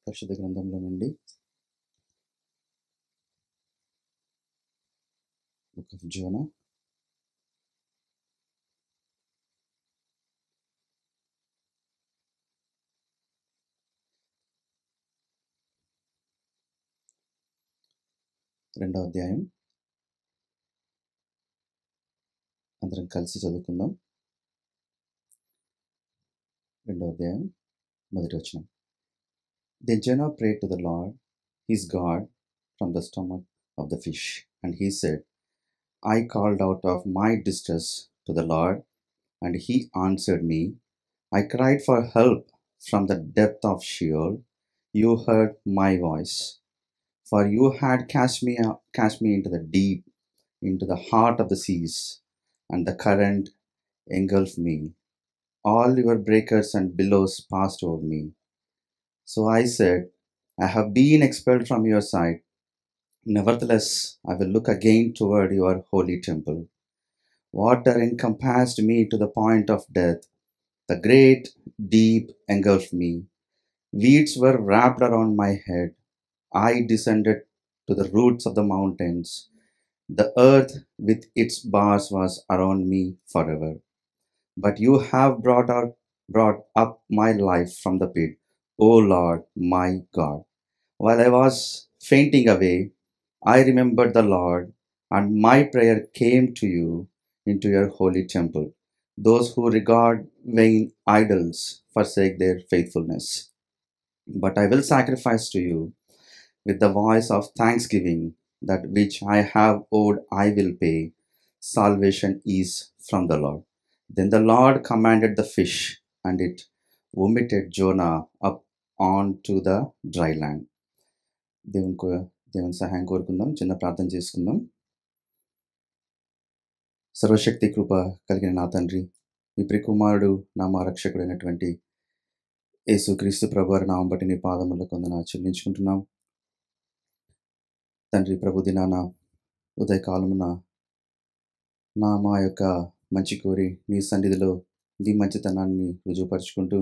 పరిశుద్ధ గ్రంథంలో నుండి బుక్ ఆఫ్ జోనా 2వ అధ్యాయం అందరం కలిసి చదువుకుందాం. 2వ అధ్యాయం మొదటి వచనం. Then Jonah prayed to the Lord his God from the stomach of the fish, and he said, I called out of my distress to the Lord, and he answered me. I cried for help from the depth of Sheol. You heard my voice. For you had cast me into the deep, into the heart of the seas, and the current engulfed me. All your breakers and billows passed over me. So I said, I have been expelled from your sight. Nevertheless, I will look again toward your holy temple. Water encompassed me to the point of death. The great deep engulfed me. Weeds were wrapped around my head. I descended to the roots of the mountains. The earth with its bars was around me forever. But you have brought up my life from the pit, O Lord my God. While I was fainting away, I remembered the Lord, and my prayer came to you into your holy temple. Those who regard vain idols forsake their faithfulness. But I will sacrifice to you with the voice of thanksgiving. That which I have owed I will pay. Salvation is from the Lord. Then the Lord commanded the fish, and it vomited Jonah up onto the dry land. దేవుని సహాయం కోరుకుందాం. చిన్న ప్రార్థన చేసుకుందాం. సర్వశక్తి కృప కలిగిన నా తండ్రి, మీ ప్రియకుమారుడు నా మా రక్షకుడైనటువంటి యేసుక్రీస్తు ప్రభువారి నామం బట్టి నీ పాదములకు వందనాలు చెల్లించుకుంటున్నాం. తండ్రి, ప్రభు దినాన ఉదయకాలమున మా యొక్క మంచి కోరి నీ సన్నిధిలో నీ మంచితనాన్ని రుజువుపరుచుకుంటూ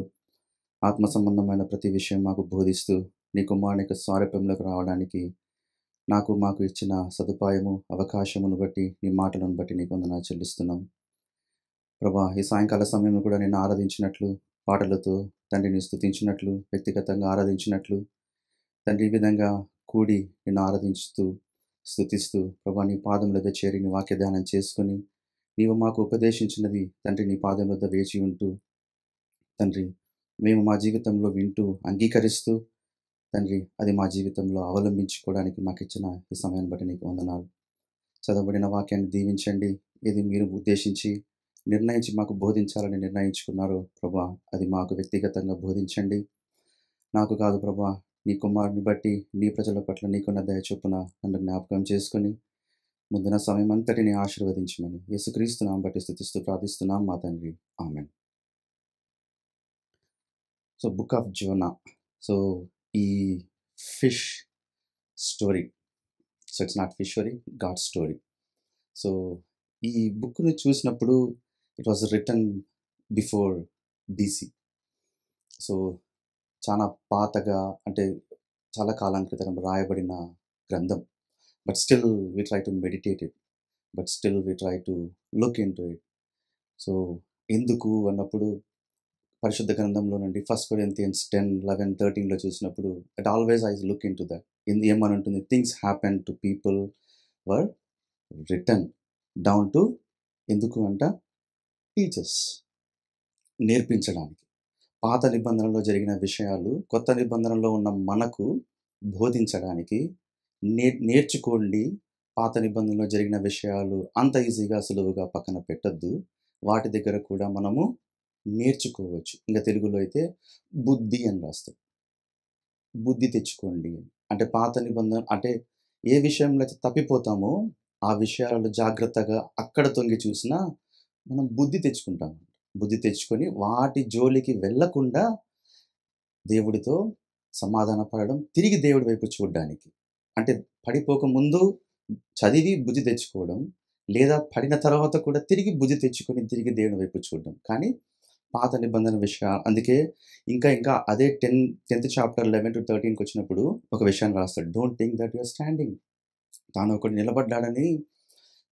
ఆత్మ సంబంధమైన ప్రతి విషయం మాకు బోధిస్తూ నీ కుమారుని యొక్క స్వారూప్యంలోకి రావడానికి మాకు ఇచ్చిన సదుపాయము అవకాశమును బట్టి నీ మాటలను బట్టి నీకు వందనాలు చెల్లిస్తున్నాం. ప్రభా, ఈ సాయంకాల సమయంలో కూడా నిన్ను ఆరాధించినట్లు, పాటలతో తండ్రిని స్తుతించినట్లు, వ్యక్తిగతంగా ఆరాధించినట్లు తండ్రి, ఈ విధంగా కూడి నిన్ను ఆరాధించుతూ స్తుతిస్తూ ప్రభా నీ పాదం వద్ద చేరి నీ వాక్య ధ్యానం చేసుకొని నీవు మాకు ఉపదేశించినది తండ్రి నీ పాదం వద్ద వేచి ఉంటూ తండ్రి మేము మా జీవితంలో వింటూ అంగీకరిస్తూ తండ్రి అది మా జీవితంలో అవలంబించుకోవడానికి మాకు ఇచ్చిన ఈ సమయాన్ని బట్టి నీకు వందనాలు. చదవబడిన వాక్యాన్ని దీవించండి. ఏది మీరు ఉద్దేశించి నిర్ణయించి మాకు బోధించాలని నిర్ణయించుకున్నారో ప్రభా అది మాకు వ్యక్తిగతంగా బోధించండి. నాకు కాదు ప్రభా, నీ కుమారుని బట్టి నీ ప్రజల పట్ల నీకున్న దయ చొప్పున నన్ను జ్ఞాపకం చేసుకుని ముందున సమయం అంతటిని ఆశీర్వదించమని యేసుక్రీస్తు నామం బట్టి స్తుతిస్తూ ప్రార్థిస్తున్నాం మా తండ్రి, amen. So book of Jonah. So ఈ fish story, so it's not fish story, God story. So ఈ బుక్ని చూసినప్పుడు it was written before BC. So చాలా పాతగా, అంటే చాలా కాలం క్రితం రాయబడిన గ్రంథం. But still we try to meditate it, but still we try to look into it. So ఎందుకు అన్నప్పుడు పరిశుద్ధ గ్రంథంలో నుండి 1 Corinthians 10:11-13 చూసినప్పుడు it always I look in to that. ఏమని ఉంటుంది, things happen to people were written down to, ఎందుకు అంట, టీచర్స్, నేర్పించడానికి. పాత నిబంధనలో జరిగిన విషయాలు కొత్త నిబంధనలో ఉన్న మనకు బోధించడానికి. నేర్చుకోండి. పాత నిబంధనలో జరిగిన విషయాలు అంత ఈజీగా సులువుగా పక్కన పెట్టద్దు, వాటి దగ్గర కూడా మనము నేర్చుకోవచ్చు. ఇంకా తెలుగులో అయితే బుద్ధి అని రాస్తాం. బుద్ధి తెచ్చుకోండి అంటే పాత నిబంధన అంటే ఏ విషయంలో అయితే తప్పిపోతామో ఆ విషయాలలో జాగ్రత్తగా అక్కడ తొంగి చూసినా మనం బుద్ధి తెచ్చుకుంటాం. బుద్ధి తెచ్చుకొని వాటి జోలికి వెళ్ళకుండా దేవుడితో సమాధాన పడడం, తిరిగి దేవుడి వైపు చూడడానికి. అంటే పడిపోక ముందు చదివి బుద్ధి తెచ్చుకోవడం, లేదా పడిన తర్వాత కూడా తిరిగి బుద్ధి తెచ్చుకొని తిరిగి దేవుని వైపు చూడడం. కానీ పాత నిబంధన విషయాలు. అందుకే ఇంకా అదే 10th చాప్టర్ 11-13కి వచ్చినప్పుడు ఒక విషయాన్ని రాస్తాడు. Don't think that you are standing. తాను ఒకడు నిలబడ్డాడని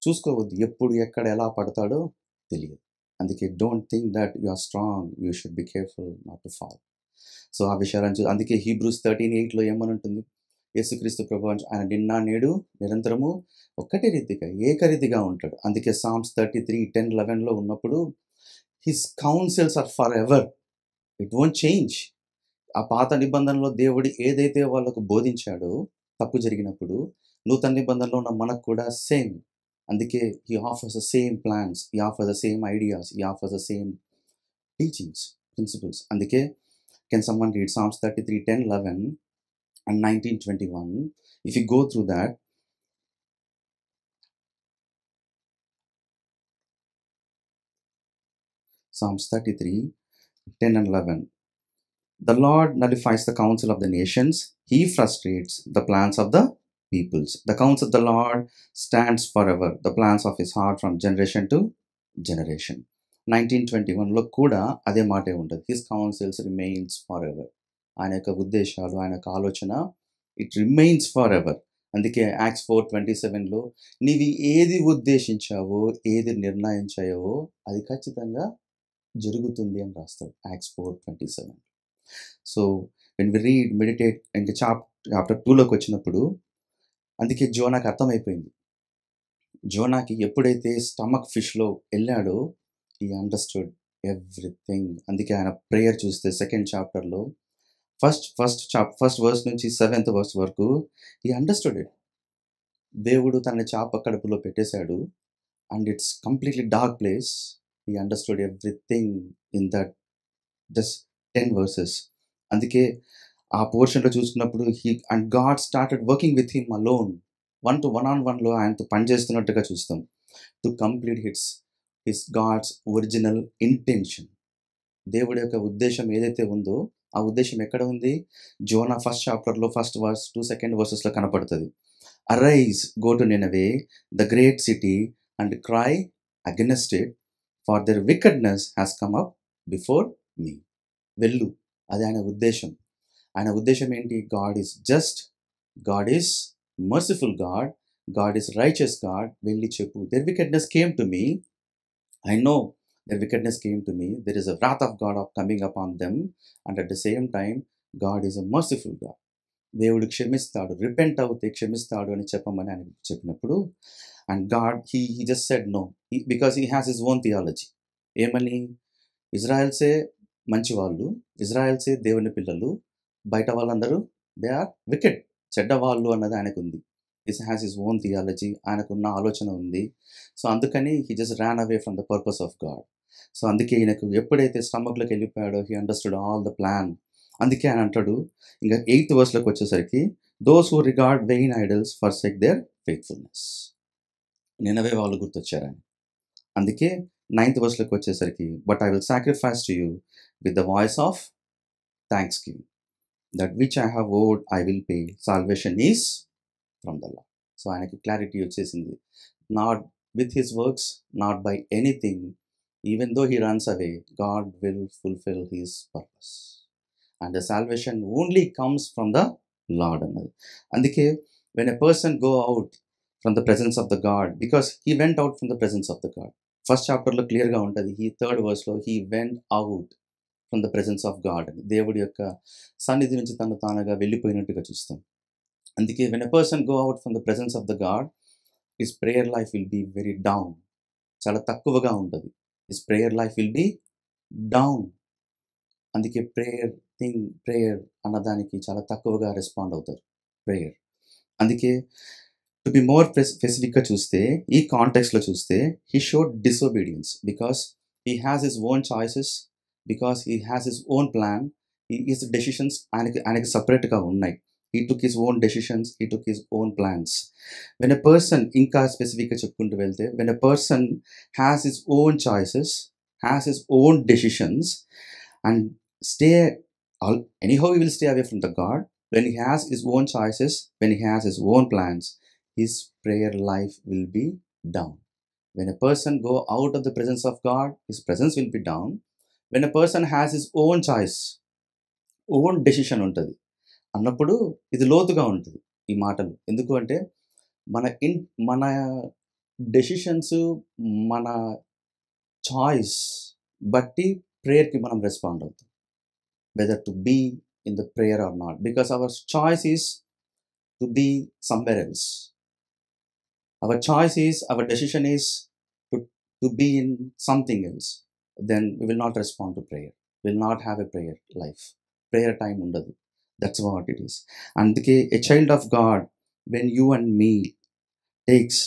చూసుకోవద్దు. ఎప్పుడు ఎక్కడ ఎలా పడతాడో తెలియదు. అందుకే don't think that you are strong, you should be careful not to fall. So ఆ విషయాలను అందుకే హీబ్రూస్ 13:8లో ఏమని ఉంటుంది, యేసుక్రీస్తు ప్రభువు ఆయన నిన్న నేడు నిరంతరము ఒక్కటే రీతిగా ఏకరీతిగా ఉంటాడు. అందుకే సామ్స్ 33:10-11లో ఉన్నప్పుడు his counsels are for ever, it won't change. ఆ పాత నిబంధనలో దేవుడు ఏదైతే వాళ్ళకు బోధించాడో తప్పు జరిగినప్పుడు, నూతన నిబంధనలో ఉన్న మనకు కూడా సేమ్. అందుకే he offers the same plans, he offers the same ideas, he offers the same teachings, principles. అందుకే can someone read Psalms 33:10-11 and 19:21? If you go through that, Psalms 33:10-11. The Lord nullifies the counsel of the nations. He frustrates the plans of the peoples. The counsel of the Lord stands forever, the plans of his heart from generation to generation. 19:21లో కూడా అదే మాటే ఉంటుంది. His councils remains for ever. ఆయన యొక్క ఉద్దేశాలు, ఆయన యొక్క ఆలోచన ఇట్ రిమైన్స్ ఫర్ ఎవర్. అందుకే యాక్ట్స్ 4:27లో నీవి ఏది ఉద్దేశించావో, ఏది నిర్ణయించావో అది ఖచ్చితంగా జరుగుతుంది అని రాస్తాడు Acts 4:27. So when we read meditate ఇంకా చాప్టర్ 2లోకి వచ్చినప్పుడు అందుకే జోనాకి అర్థమైపోయింది. జోనాకి ఎప్పుడైతే స్టమక్ ఫిష్లో వెళ్ళాడో he understood everything. అందుకే ఆయన ప్రేయర్ చూస్తే 2nd చాప్టర్లో ఫస్ట్ వర్స్ నుంచి 7th వర్స్ వరకు he understood it. దేవుడు తనని చాప కడుపులో పెట్టేశాడు and it's completely dark place. he understood everything in that just 10 verses. అందుకే ఆ పోర్షన్లో చూసుకున్నప్పుడు and God started working with him alone, 1-to-1-on-1లో ఆయనతో పనిచేస్తున్నట్టుగా చూస్తాం. To complete his God's original intention. దేవుడి యొక్క ఉద్దేశం ఏదైతే ఉందో ఆ ఉద్దేశం ఎక్కడ ఉంది? జోనా 1st చాప్టర్లో 1st verse to 2nd verses కనపడుతుంది. Arise, go to Nineveh the great city and cry against it, for their wickedness has come up before me. వెళ్ళు, అది ఆయన ఉద్దేశం. ఆయన ఉద్దేశం ఏంటి? God is just, God is merciful God, God is righteous God. వెళ్ళి చెప్పు, their wickedness came to me, I know their wickedness came to me. There is a wrath of God coming upon them. And at the same time, God is a merciful God. దేవుడు క్షమిస్తాడు, repent అవుతే క్షమిస్తాడు అని చెప్పమని ఆయన చెప్పినప్పుడు and God he just said no, because he has his own theology. ఏమని? ఇజ్రాయెల్సే మంచివాళ్ళు, ఇజ్రాయెల్సే దేవుని పిల్లలు, బయట వాళ్ళందరూ దే ఆర్ వికెడ్, చెడ్డవాళ్ళు అన్నది ఆయనకు ఉంది. He has his own theology, ఆయనకున్న ఆలోచన ఉంది. సో అందుకని he just ran away from the purpose of God. So అందుకే ఈయనకు ఎప్పుడైతే స్టమక్లోకి వెళ్ళిపోయాడో he understood all the plan. అందుకే ఆయన అంటాడు ఇంకా 8th verseలోకి వచ్చేసరికి, those who regard vain idols forsake their faithfulness. నినవే వాళ్ళు గుర్తొచ్చారు ఆయన. అందుకే 9th verseలోకి వచ్చేసరికి, but I will sacrifice to you with the voice of thanksgiving, that which I have owed I will pay, salvation is from the Lord. So ఆయనకి clarity వచ్చేసింది. Not with his works, not by anything, even though he runs away, God will fulfil his purpose and the salvation only comes from the Lord అన్నది. అందుకే when a person go out from the presence of the God, because he went out from the presence of the God. 1st చాప్టర్లో క్లియర్గా ఉంటుంది. 3rd verseలో he went out from the presence of God అని, దేవుడి యొక్క సన్నిధి నుంచి తను తానుగా వెళ్ళిపోయినట్టుగా చూస్తాం. అందుకే when a person go out from the presence of the God, his prayer life will be very down. చాలా తక్కువగా ఉంటుంది. his prayer life will be down. అందుకే ప్రేయర్ అన్నదానికి చాలా తక్కువగా రెస్పాండ్ అవుతారు ప్రేయర్. అందుకే టు బి మోర్ స్పెసిఫిక్గా చూస్తే, ఈ కాంటెక్స్లో చూస్తే, he showed disobedience because he has his own choices, because he has his own plan, his decisions ఆయనకి సపరేట్గా ఉన్నాయి. He took his own decisions, he took his own plans. When a person, ఇంకా స్పెసిఫిక్గా చెప్పుకుంటూ వెళ్తే, when a person has his own choices, has his own decisions and anyhow he will stay away from the God. When he has his own choices, when he has his own plans, his prayer life will be down. When a person go out of the presence of God, his presence will be down. When a person has his own choice, own decision ఉంటుంది అన్నప్పుడు ఇది లోతుగా ఉంటుంది ఈ మాటలు. ఎందుకు అంటే మన మన డెసిషన్స్, మన చాయిస్ బట్టి ప్రేయర్కి మనం రెస్పాండ్ అవుతాం, whether to be in the prayer or not, because our choice is to be somewhere else. Our choice is, our decision is to be in something else. Then we will not respond to prayer. We will not have a prayer life. Prayer time undadu. That's what it is. And a child of God, when you and me takes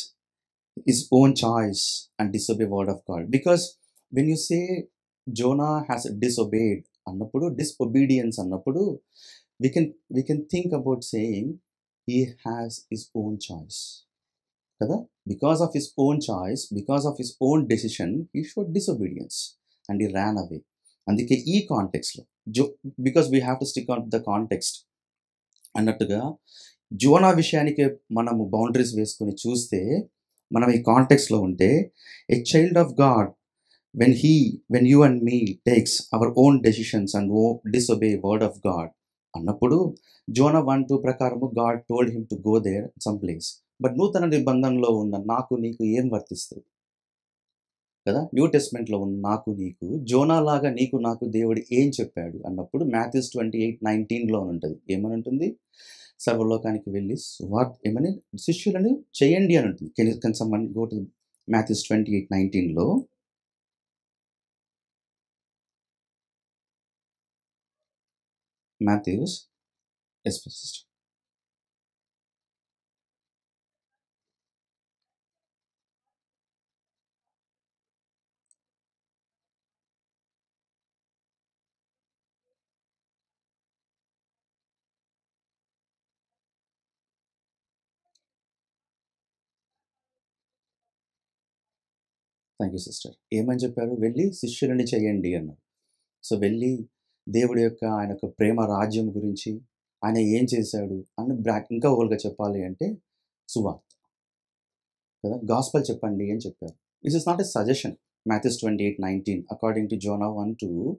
his own choice and disobey word of God. Because when you say Jonah has disobeyed, annapudu, disobedience annapudu, we can think about saying he has his own choice. కదా, because of his own choice, because of his own decision he showed disobedience and he ran away. అందుకే ఈ కాంటెక్స్లో because we have to stick on the context అన్నట్టుగా Jonah విషయానికి మనము boundaries వేసుకొని చూస్తే, మనం ఈ కాంటెక్స్లో ఉంటే a child of God when you and me takes our own decisions and disobey word of God అన్నప్పుడు జోనా 1:2 ప్రకారము God told him to go there some place. But నూతన నిబంధనలో ఉన్న నాకు నీకు ఏం వర్తిస్తుంది కదా, న్యూ టెస్ట్మెంట్లో ఉన్న నాకు నీకు జోనా లాగా నీకు నాకు దేవుడు ఏం చెప్పాడు అన్నప్పుడు Matthew 28:19 ఉంటుంది. ఏమని ఉంటుంది? సర్వలోకానికి వెళ్ళి ఏమని శిష్యులను చేయండి అని ఉంటుంది. Can someone go to Matthew 28:19 Matthews, yes sister. Thank you sister. ఏమని చెప్పారు? వెళ్ళి శిష్యులని చేయండి అన్నారు. సో వెళ్ళి దేవుడి యొక్క ఆయన యొక్క ప్రేమ రాజ్యం గురించి, ఆయన ఏం చేశాడు అని ఇంకా ఓల్గా చెప్పాలి అంటే సువార్త కదా, గాస్పల్ చెప్పండి అని చెప్పారు. This is not a suggestion. Matthew 28:19 according to Jonah 1:2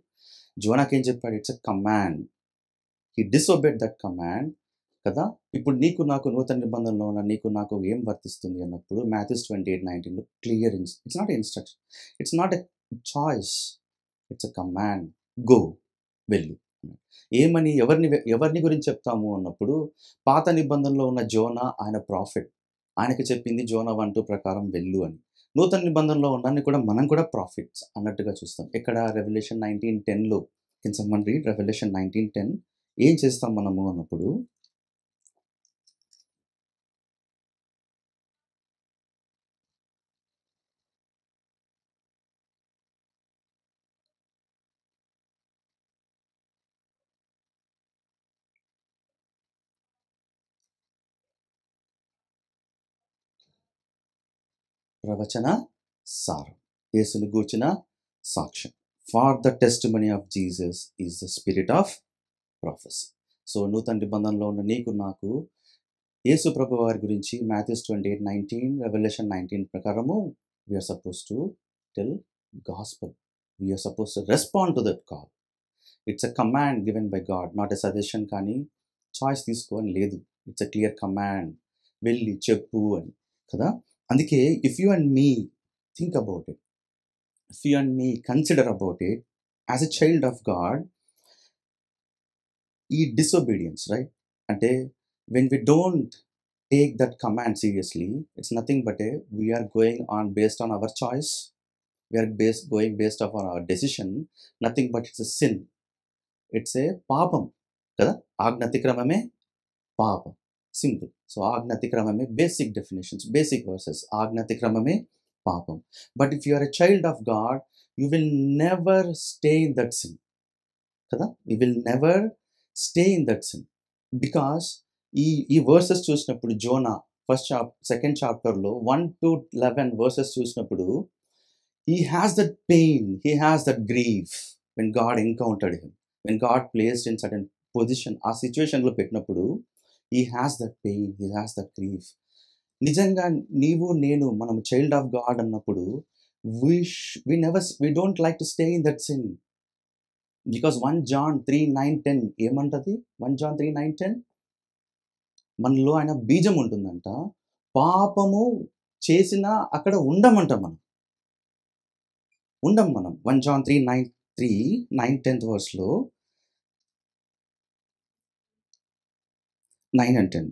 జోనాకి ఏం చెప్పాడు? It's a command. He disobeyed that command కదా. ఇప్పుడు నీకు నాకు నూతన నిబంధనలో ఉన్న నీకు నాకు ఏం వర్తిస్తుంది అన్నప్పుడు Matthew 28:19 clear. It's not a instruction, it's not a choice, it's a command. Go, వెళ్ళు. ఏమని ఎవరిని గురించి చెప్తాము అన్నప్పుడు పాత నిబంధనలో ఉన్న జోనా ఆయన ప్రాఫిట్, ఆయనకి చెప్పింది Jonah 1:2 ప్రకారం వెళ్ళు అని. నూతన నిబంధనలో ఉన్నాన్ని కూడా మనం కూడా ప్రాఫిట్స్ అన్నట్టుగా చూస్తాం. ఇక్కడ Revelation 19:10 can someone read Revelation 19:10? ఏం చేస్తాం మనము అన్నప్పుడు ప్రవచన సారం, యేసుని గూర్చిన సాక్ష్యం. For the testimony of Jesus is the spirit of prophecy. So నూతన నిబంధనలో ఉన్న నీకు నాకు యేసు ప్రభు వారి గురించి Matthew 28:19 Revelation 19 ప్రకారము we are suppose to tell gospel. We are suppose to respond to that call. It's a command given by God, not a suggestion. కానీ choice తీసుకోని లేదు, ఇట్స్ ఎ క్లియర్ కమాండ్. వెళ్ళి చెప్పు అని కదా. అందుకే if you and me think about it, if you and me consider about it as a child of God, ఈ disobedience right అంటే when we don't take that command seriously, it's nothing but we are going on based on our choice, we are going based upon our decision, nothing but it's a sin, it's a పాపం కదా. ఆజ్ఞాతిక్రమమే పాపం, simple. So ఆజ్ఞాతిక్రమమే basic definitions, basic verses. ఆజ్ఞాతిక్రమమే పాపం. But if you are a child of God you will never stay in that sin కదా. You will never stay in that sin because ఈ verses చూసినప్పుడు జోనా సెకండ్ చాప్టర్లో 1-11 versus చూసినప్పుడు he has that pain, he has that grief when God encountered him, when God placed in certain position, ఆ సిచ్యువేషన్లో పెట్టినప్పుడు he has that pain, he has that grief. నిజంగా నీవు నేను మనం చైల్డ్ ఆఫ్ గాడ్ అన్నప్పుడు we don't like to stay in that sin. Because 1 John 3:9-10 ఏమంటది? 1 John 3:9-10 మనలో ఆయన బీజం ఉంటుందంట. పాపము చేసినా అక్కడ ఉండమంట మనం. ఉండం మనం. 1 John 3:9-10 వర్స్‌లో 9 and 10.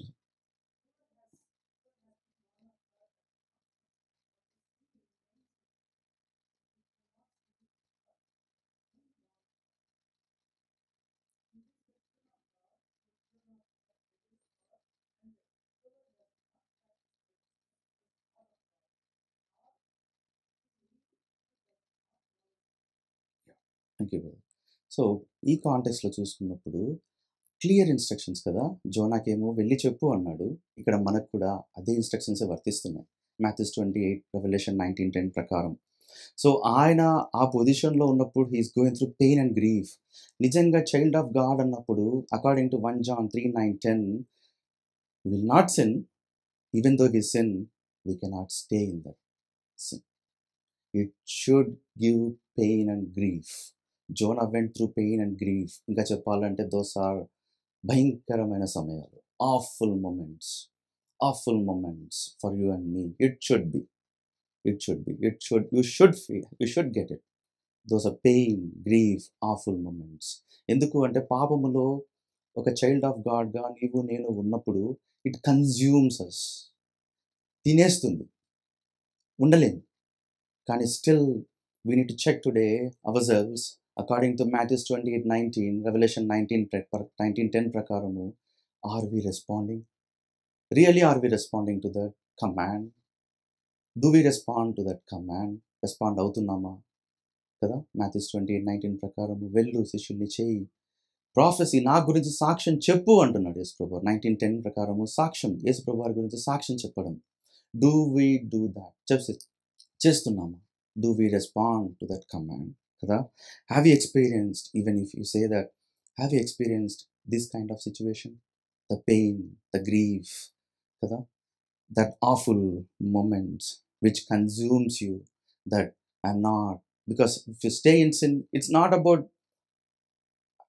Thank you brother. So, ఈ కాంటెక్స్ట్‌లో చూసుకున్నప్పుడు క్లియర్ ఇన్‌స్ట్రక్షన్స్ కదా! జోనాకేమో వెళ్లి చెప్పు అన్నాడు. ఇక్కడ మనకు కూడా అదే ఇన్‌స్ట్రక్షన్సే వర్తిస్తున్నాయి. మాథ్యూస్ 28, రెవల్యూషన్ 19:10 ప్రకారం. సో, ఆయన ఆ పొజిషన్‌లో ఉన్నప్పుడు he is going through pain and grief. నిజంగా చైల్డ్ ఆఫ్ గాడ్ అన్నప్పుడు according to 1 John 3:9-10 will not sin. Even though we sin, we cannot stay in that sin. It should give pain and grief. Jonah went through pain and grief. ఇంకా చెప్పాలంటే those are భయంకరమైన సమయాలు. Awful moments for you and me. It should be. You should get it. Those are pain, grief, awful moments. ఎందుకు అంటే పాపములో ఒక child of గాడ్‌గా నీవు నేను ఉన్నప్పుడు ఇట్ కన్జ్యూమ్స్ అస్. తినేస్తుంది. ఉండలేము. కానీ still we need to check today ourselves according to Matthews 28:19, revelation 19:10 ప్రకారము are we responding? Really are we responding to that command? Do we respond to that command? Respond అవుతున్నామా? కదా! Matthews 28:19 ప్రకారము వెళ్ళు శిష్యుల్ని చేయి. ప్రాఫెసీ నా గురించి సాక్ష్యం చెప్పు అంటున్నాడు యేసుప్రభువారు. 19:10 ప్రకారము సాక్ష్యం, యేసుప్రభువారి గురించి సాక్ష్యం చెప్పడం. Do we do that? చేస్తున్నామా? Do we respond to that command? కదా! Have you experienced, even if you say that, have you experienced this kind of situation? The pain, the grief, కదా! That awful moments which consumes you, that I'm not, because if you stay in sin, it's not about,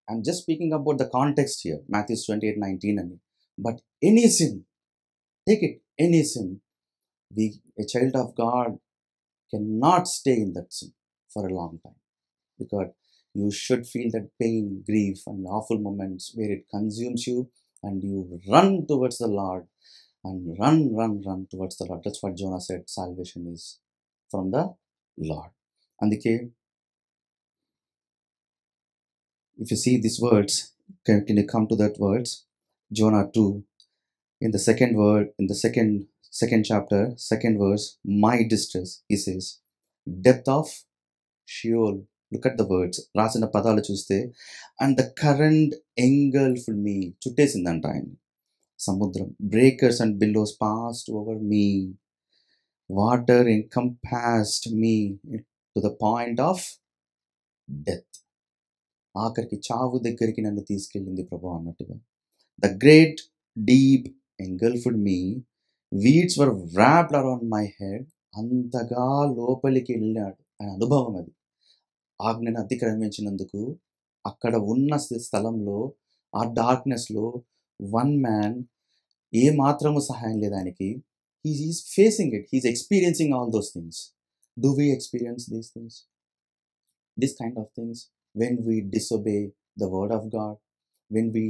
I'm just speaking about the context here, Matthew 28:19 and but any sin, take it, any sin, a child of God cannot stay in that sin for a long time, because you should feel that pain, grief and awful moments where it consumes you and you run towards the Lord and run towards the Lord. That's what Jonah said, salvation is from the Lord. అందుకే if you see these words, can you come to that words? Jonah 2, in the second word, in the second chapter, second verse, my distress, he says, depth of Sheol. Look at the words. రాసిన పదాలు చూస్తే, and the current engulfed me. చుట్టేసిందంట ఆయన సముద్రం. Breakers and billows passed over me. Water encompassed me to the point of death. ఆఖరికి చావు దగ్గరికి నన్ను తీసుకెళ్ళింది ప్రభు అన్నట్టుగా. The great deep engulfed me. Weeds were wrapped around my head. అంతగా లోపలికి వెళ్ళాడు. ఆయన అనుభవం అది. ఆజ్ఞను అతిక్రమించినందుకు అక్కడ ఉన్న స్థలంలో, ఆ డార్క్నెస్‌లో వన్ మ్యాన్ ఏ మాత్రము సహాయం లేదు ఆయనకి. He is facing it. He is experiencing all those things. Do we experience these things? These kind of things when we disobey the word of God, when we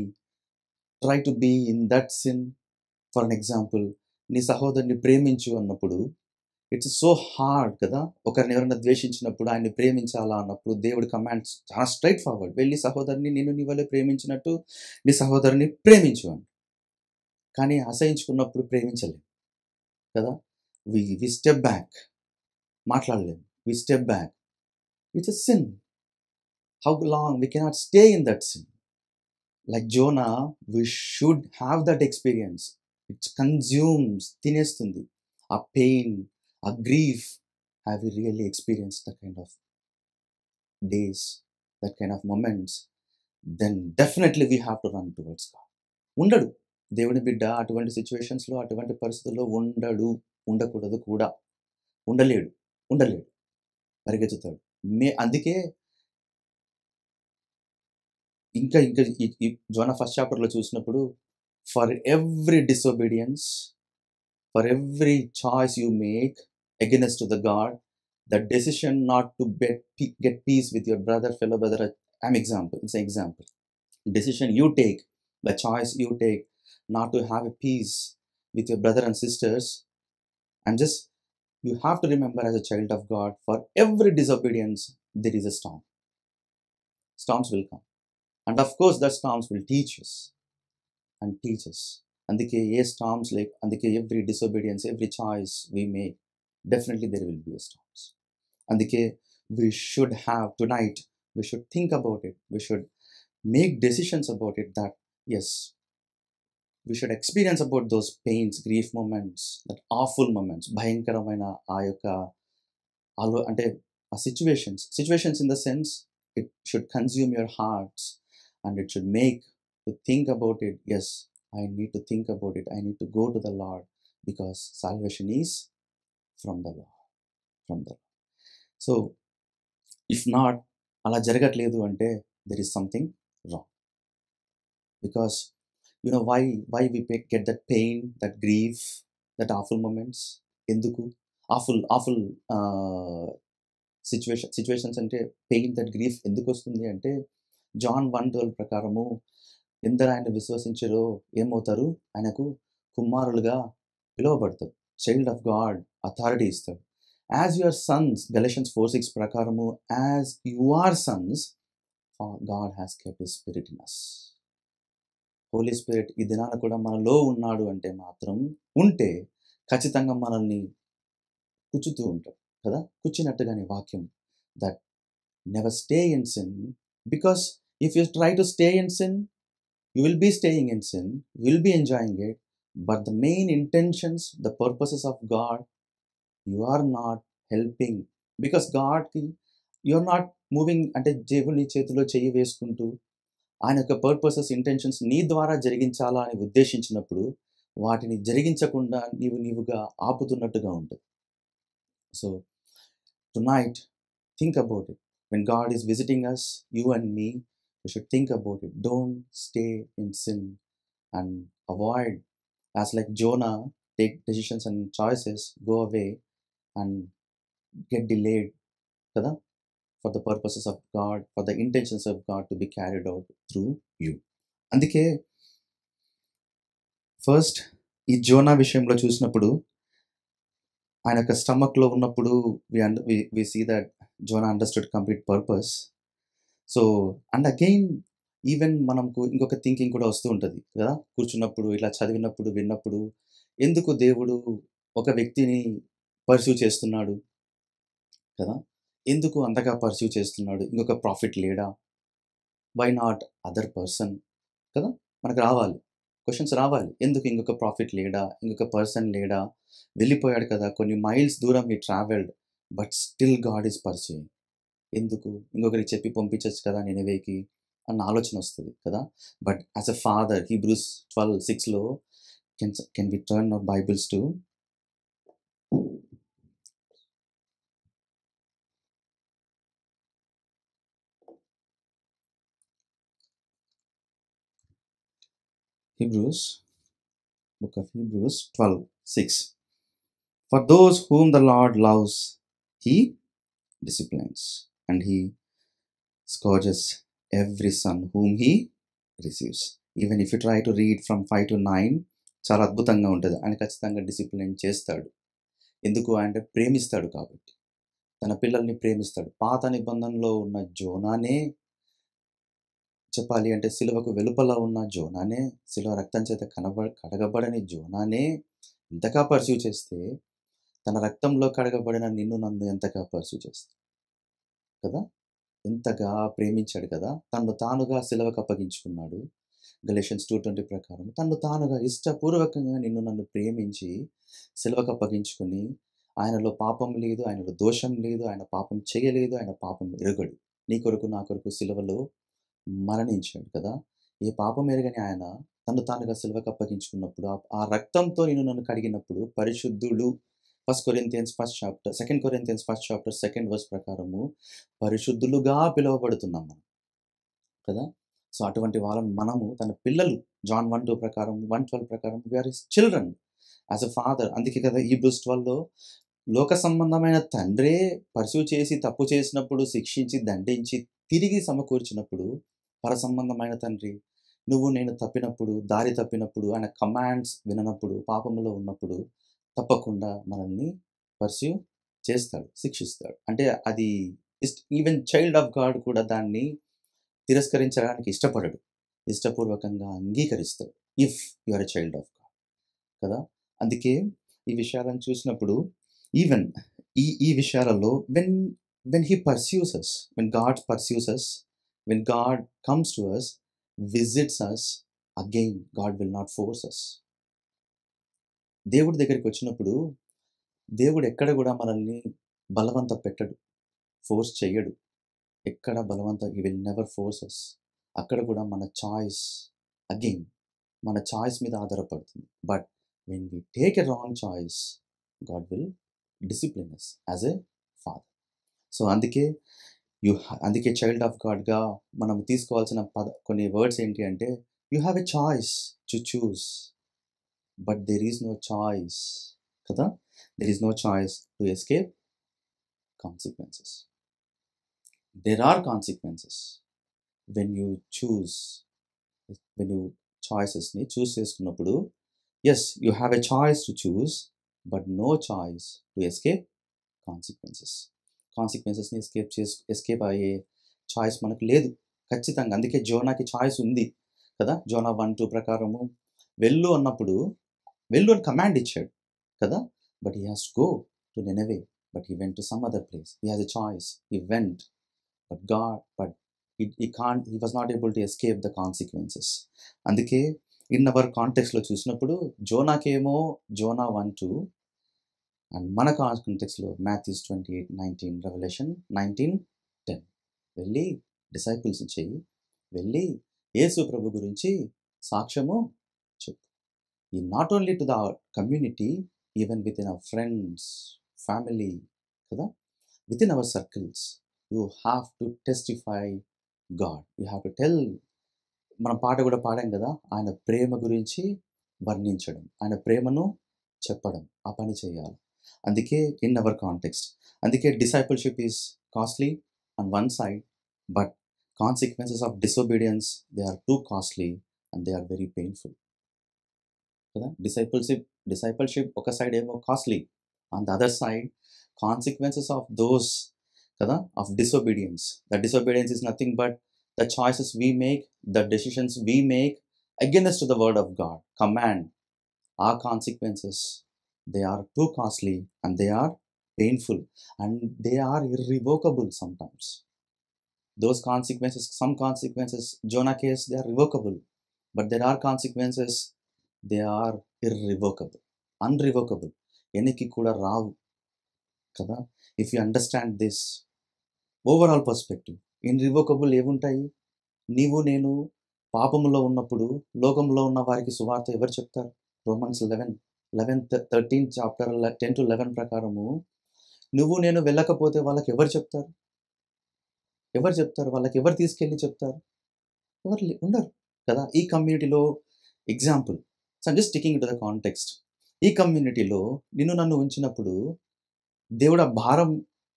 try to be in that sin. For an example, నీ సహోదరుని ప్రేమించు అన్నప్పుడు it's so hard కదా! ఒకరిని ఎవరైనా ద్వేషించినప్పుడు ఆయన్ని ప్రేమించాలా అన్నప్పుడు దేవుడి కమాండ్స్ చాలా స్ట్రెయిట్ ఫార్వర్డ్. వెళ్ళి సహోదరుని నిన్ను నీ వలె ప్రేమించినట్టు నీ సహోదరుని ప్రేమించు అని. కానీ అసహించుకున్నప్పుడు ప్రేమించలేం కదా! We step back. మాట్లాడలేం. We step back. It's a sin. How long we cannot stay in that sin. Like Jonah, we should have that experience. It's consumes, తినేస్తుంది. ఆ పెయిన్, ఆ grief. Have you really experience that kind of days, that kind of moments? Then definitely we have to run towards God. ఉండడు దేవుని బిడ్డ అటువంటి సిచ్యువేషన్స్‌లో, అటువంటి పరిస్థితుల్లో ఉండడు. ఉండకూడదు కూడా. ఉండలేడు. పరిగెత్తుతాడు. అందుకే ఇంకా ఇంకా ఈ జోనా ఫస్ట్ చాప్టర్లో చూసినప్పుడు for every disobedience, for every choice you make against the God, the decision not to get peace with your brother, fellow brother, it's an example. Decision you take, the choice you take not to have a peace with your brother and sisters, and just you have to remember as a child of God, for every disobedience there is a storm. Storms will come, and of course the storms will teach us and teach us. అందుకే ఏ storms like అందుకే every disobedience, every choice we make, definitely there will be a storms. అందుకే we should have tonight, we should think about it, we should make decisions about it, that yes, we should experience about those pains, grief moments, that awful moments, భయంకరమైన ఆ యొక్క అంటే ఆ situations in the sense, it should consume your hearts and it should make to think about it. Yes, I need to think about it, I need to go to the Lord, because salvation is from the Lord, from the Lord. So if not, అలా జరగట్లేదు అంటే there is something wrong, because you know why we get that pain, that grief, that awful moments. ఎందుకు awful situations అంటే pain, that grief ఎందుకు వస్తుంది అంటే, John 1:12 ప్రకారము ఎందరు ఆయన విశ్వసించారో ఏమవుతారు, ఆయనకు కుమారులుగా పిలువబడతారు, చైల్డ్ ఆఫ్ గాడ్ అథారిటీ ఇస్తాడు. యాజ్ యువర్ సన్స్, గెలషన్స్ 4:6 ప్రకారము, as you are sons, God has kept his spirit in us. Holy Spirit ఈ దినాన కూడా మనలో ఉన్నాడు అంటే మాత్రం, ఉంటే ఖచ్చితంగా మనల్ని కూర్చుతూ ఉంటాడు కదా, కూర్చున్నట్టుగానే వాక్యం, that never stay in sin, because if you try to stay in sin, you will be staying in sin, you will be enjoying it, but the main intentions, the purposes of God, you are not helping, because God ki you are not moving, అంటే దేవుని చేతిలో చెయ్యి వేసుకుంటూ ఆయన యొక్క purposes, intentions నీ ద్వారా జరిగించాలా అని ఉద్దేశించినప్పుడు వాటిని జరిగించకుండా నీవుగా ఆపుతున్నట్టుగా ఉంటుంది. So tonight, think about it. When God is visiting us, you and me, we should think about it. Don't stay in sin and avoid, as like Jonah, take decisions and choices, go away and get delayed, kada, for the purposes of God, for the intentions of God to be carried out through you. అందుకే first ఈ జోనా విషయంలో చూసినప్పుడు, ఆయన యొక్క స్టమక్లో ఉన్నప్పుడు we see that Jonah understood complete purpose. So and again even మనకు ఇంకొక thinking కూడా వస్తూ ఉంటుంది కదా, కూర్చున్నప్పుడు ఇలా చదివినప్పుడు విన్నప్పుడు, ఎందుకు దేవుడు ఒక వ్యక్తిని పర్స్యూ చేస్తున్నాడు కదా, ఎందుకు అంతగా పర్స్యూ చేస్తున్నాడు, ఇంకొక ప్రాఫిట్ లేడా, వై నాట్ అదర్ పర్సన్ కదా, మనకు రావాలి క్వశ్చన్స్ రావాలి, ఎందుకు ఇంకొక ప్రాఫిట్ లేడా, ఇంకొక పర్సన్ లేడా, వెళ్ళిపోయాడు కదా, కొన్ని మైల్స్ దూరం ఈ travelled, but still God is pursuing, ఎందుకు ఇంకొకరికి చెప్పి పంపించచ్చు కదా నినవేకి అన్న ఆలోచన వస్తుంది కదా. But as a father, Hebrews 12:6లో can we turn our Bibles to Hebrews, book of Hebrews 12:6. For those whom the Lord loves, he disciplines, and he scourges every son whom he receives. Even if you try to read from 5 to 9, చాలా అద్భుతంగా ఉంటుంది. ఆయన ఖచ్చితంగా discipline చేస్తాడు. ఎందుకు అంటే ప్రేమిస్తాడు కాబట్టి, తన పిల్లల్ని ప్రేమిస్తాడు. పాత నిబంధనలో ఉన్న జోనానే చెప్పాలి అంటే, సిలువకు వెలుపల ఉన్న జోనానే, సిలువ రక్తం చేత కడగబడని జోనానే ఎంతగా పర్స్యూ చేస్తే, తన రక్తంలో కడగబడిన నిన్ను నన్ను ఎంతగా పర్స్యూ చేస్తాడు కదా, ఎంతగా ప్రేమించాడు కదా, తను తానుగా సిలువకు అప్పగించుకున్నాడు. గలేషియన్స్ 2:20 ప్రకారం తను తానుగా ఇష్టపూర్వకంగా నిన్ను నన్ను ప్రేమించి సిలువకు అప్పగించుకొని, ఆయనలో పాపం లేదు, ఆయనలో దోషం లేదు, ఆయన పాపం చేయలేదు, ఆయన పాపం ఎరుగడు, నీ కొరకు నా కొరకు సిలువలో మరణించాడు కదా. ఏ పాపం ఎరగని ఆయన తను తానుగా సిలువకు అప్పగించుకున్నప్పుడు, ఆ రక్తంతో నిన్ను నన్ను కడిగినప్పుడు పరిశుద్ధుడు. 2 Corinthians 1st chapter 2nd verse ప్రకారము పరిశుద్ధులుగా పిలువబడుతున్నాం మనం కదా. సో అటువంటి వాళ్ళని మనము తన పిల్లలు, జాన్ 1:2 ప్రకారం, 1:12 ప్రకారం we are his children as a father. అందుకే కదా Hebrews 12లో లోక సంబంధమైన తండ్రే పర్సూ చేసి తప్పు చేసినప్పుడు శిక్షించి దండించి తిరిగి సమకూర్చినప్పుడు, పర సంబంధమైన తండ్రి నువ్వు నేను తప్పినప్పుడు, దారి తప్పినప్పుడు, ఆయన కమాండ్స్ విననప్పుడు, పాపములో ఉన్నప్పుడు తప్పకుండా మనల్ని పర్స్యూ చేస్తాడు, శిక్షిస్తాడు. అంటే అది ఈవెన్ చైల్డ్ ఆఫ్ గాడ్ కూడా దాన్ని తిరస్కరించడానికి ఇష్టపడడు, ఇష్టపూర్వకంగా అంగీకరిస్తాడు. If you are a child of God కదా. అందుకే ఈ విషయాలను చూసినప్పుడు ఈవెన్ ఈ విషయాలలో when he pursues us, when God pursues us, when God comes to us, visits us, again God will not force us. దేవుడి దగ్గరికి వచ్చినప్పుడు దేవుడు ఎక్కడ కూడా మనల్ని బలవంత పెట్టడు, ఫోర్స్ చెయ్యడు. ఎక్కడ బలవంతం, he will never force us. అక్కడ కూడా మన చాయిస్, అగైన్ మన చాయిస్ మీద ఆధారపడుతుంది. But when we take a wrong choice, God will discipline us as a father. So అందుకే చైల్డ్ ఆఫ్ గాడ్గా మనం తీసుకోవాల్సిన కొన్ని వర్డ్స్ ఏంటి అంటే, you have a choice to choose, but there is no choice కదా, there is no choice to escape consequences. There are consequences when you చాయిసెస్ని choose చేసుకున్నప్పుడు. Yes, you have a choice to choose, but no choice to escape కాన్సిక్వెన్సెస్ని escape అయ్యే choice మనకు లేదు ఖచ్చితంగా. అందుకే జోనాకి choice ఉంది కదా. జోనా 1:2 ప్రకారము వెళ్ళు అన్నప్పుడు వెళ్ళు అని కమాండ్ ఇచ్చాడు కదా. But he has to go to Nineveh, but he went to some other place. He has a choice, he went, but he was not able to escape the consequences. అందుకే ఇన్ అవర్ కాంటెక్స్లో చూసినప్పుడు జోనాకేమో Zona 1:2, and మన కాంటెక్స్లో Matthew 28:19, Revelation 19:10 వెళ్ళి disciples చెయ్యి, వెళ్ళి యేసు ప్రభు గురించి సాక్ష్యము చెప్పు. ఈ not only to the community, even with in our friends, family కదా, with in our circles, you have to testify God. You have to tell. మనం పాట కూడా పాడాం కదా, ఆయన ప్రేమ గురించి వర్ణించడం, ఆయన ప్రేమను చెప్పడం, ఆ పని చేయాలి. అందుకే ఇన్ అవర్ కాంటెక్స్ట్, అందుకే discipleship is costly on one side, but consequences of disobedience, they are too costly and they are very painful కదా. డిసైపుల్షిప్ ఒక సైడ్ ఏమో costly, on the other side consequences of those కదా, of disobedience. The disobedience is nothing but the choices we make, the decisions we make against the word of God, command. Our consequences, they are too costly and they are painful and they are irrevocable sometimes. Those consequences, some consequences, Jonah case, they are revocable, but there are consequences, they are irrevocable, unrevocable. ఎనికి కూడా రావు కదా. If you understand this overall perspective, irrevocable ఏముంటాయి? నీవు నేను పాపములో ఉన్నప్పుడు లోకంలో ఉన్న వారికి సువార్త ఎవరు చెప్తారు? Romans 13 చాప్టర్ 10-11 ప్రకారము నువ్వు నేను వెళ్ళకపోతే వాళ్ళకి ఎవరు చెప్తారు? వాళ్ళకి ఎవరు తీసుకెళ్ళి చెప్తారు? ఎవరు ఉండరు కదా. ఈ కమ్యూనిటీలో example, so just sticking to the context, ఈ కమ్యూనిటీలో నిన్ను నన్ను ఉంచినప్పుడు, దేవుడు ఆ భారం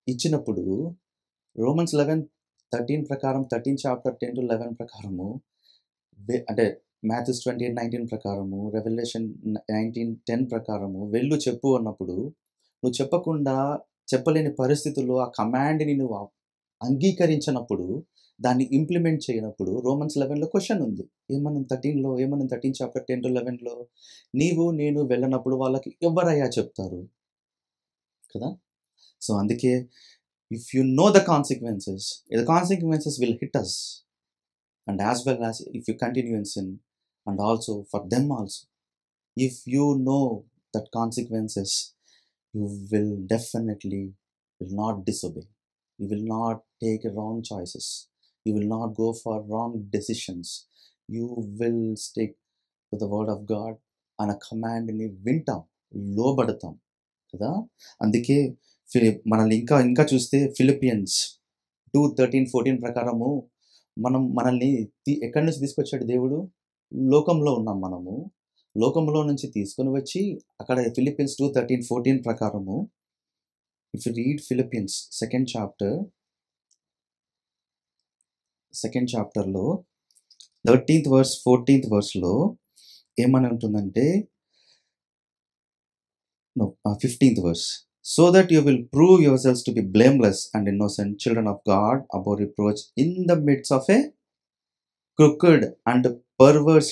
ఇచ్చినప్పుడు, Romans 11:13 ప్రకారం, 13 చాప్టర్ 10-11 ప్రకారము, అంటే Matthew 28:19 ప్రకారము, Revelation 19:10 ప్రకారము వెళ్ళు చెప్పు అన్నప్పుడు, నువ్వు చెప్పలేని పరిస్థితుల్లో ఆ కమాండ్ని నువ్వు అంగీకరించినప్పుడు, దాన్ని ఇంప్లిమెంట్ చేయనప్పుడు, Romans 11లో క్వశ్చన్ ఉంది. ఏమన్నా 13 చాప్టర్ 10-11లో నీవు నేను వెళ్ళనప్పుడు వాళ్ళకి ఎవరయ్యా చెప్తారు కదా. సో అందుకే if you know the consequences will hit us, and as well as if you continue in sin, and also for them also, if you know that consequences, you will definitely will not disobey, you will not take wrong choices, you will not go for wrong decisions, you will stick to the word of God and a command ni vintam, లోబడతాం కదా. అందుకే మనల్ని ఇంకా చూస్తే Philippians 2:13-14 ప్రకారము మనల్ని ఎక్కడి నుంచి తీసుకొచ్చాడు దేవుడు? లోకంలో ఉన్నాం మనము. లోకంలో నుంచి తీసుకొని వచ్చి అక్కడ ఫిలిప్పీన్స్ 2:13-14 ప్రకారము, if you read Philippines second చాప్టర్లో 13th verse 14th verseలో ఏమని ఉంటుందంటే, 15th verse, so that you will prove yourselves to be blameless and innocent children of God above reproach in the midst of a crooked and perverse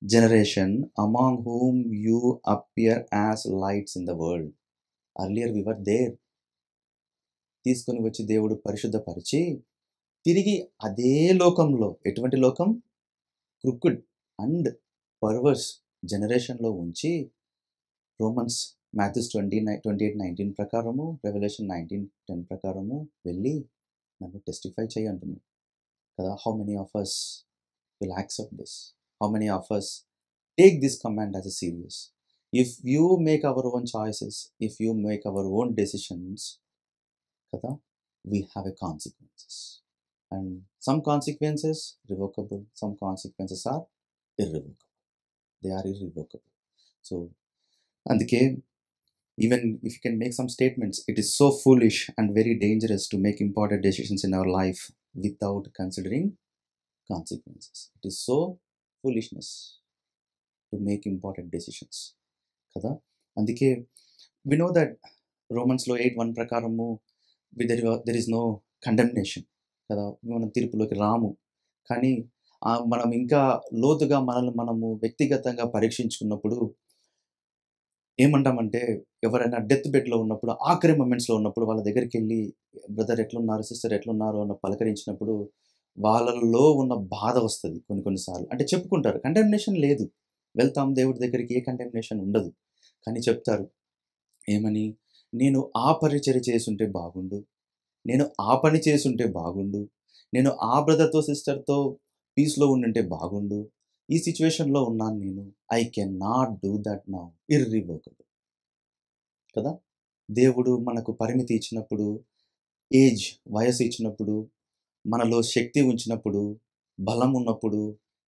generation among whom you appear as lights in the world. Earlier we were there. తీసుకొని వచ్చి దేవుడు పరిశుద్ధపరిచి తిరిగి అదే లోకంలో, ఎటువంటి లోకం? క్రుక్డ్ and perverse జనరేషన్లో ఉంచి, రోమన్స్ Matthew 28:19 ప్రకారము, Revelation 19:10 ప్రకారము వెళ్ళి నన్ను టెస్టిఫై చేయి అంటున్నాడు కదా. How many of us will accept this? How many of us take this command as a serious? If you make our own choices, if you make our own decisions, kada, we have a consequences. And some consequences revocable, some consequences are irrevocable. They are irrevocable. So, అందుకే even if you can make some statements, it is so foolish and very dangerous to make important decisions in our life without considering consequences. It is so foolishness to make important decisions కదా. అందుకే we know that రోమన్స్లో 8:1 ప్రకారము there is no condemnation కదా. మనం తీర్పులోకి రాము. కానీ మనం ఇంకా లోతుగా మనల్ని మనము వ్యక్తిగతంగా పరీక్షించుకున్నప్పుడు ఏమంటామంటే, ఎవరైనా డెత్ బెడ్లో ఉన్నప్పుడు, ఆఖరి మొమెంట్స్లో ఉన్నప్పుడు వాళ్ళ దగ్గరికి వెళ్ళి, బ్రదర్ ఎట్లున్నారు, సిస్టర్ ఎట్లున్నారు అని పలకరించినప్పుడు వాళ్ళలో ఉన్న బాధ వస్తుంది కొన్నిసార్లు. అంటే చెప్పుకుంటారు, కండెమ్నేషన్ లేదు. వెళ్తాం దేవుడి దగ్గరికి, ఏ కండెమ్నేషన్ ఉండదు. కానీ చెప్తారు ఏమని, నేను ఆ పరిచర్య చేసుంటే బాగుండు, నేను ఆ పని చేసుంటే బాగుండు, నేను ఆ బ్రదర్తో సిస్టర్తో పీస్లో ఉండుంటే బాగుండు, ఈ సిచ్యువేషన్లో ఉన్నాను నేను, I can not do that now, irrevocable కదా. దేవుడు మనకు పరిమితి ఇచ్చినప్పుడు, వయసు ఇచ్చినప్పుడు, మనలో శక్తి ఉంచినప్పుడు, బలం ఉన్నప్పుడు,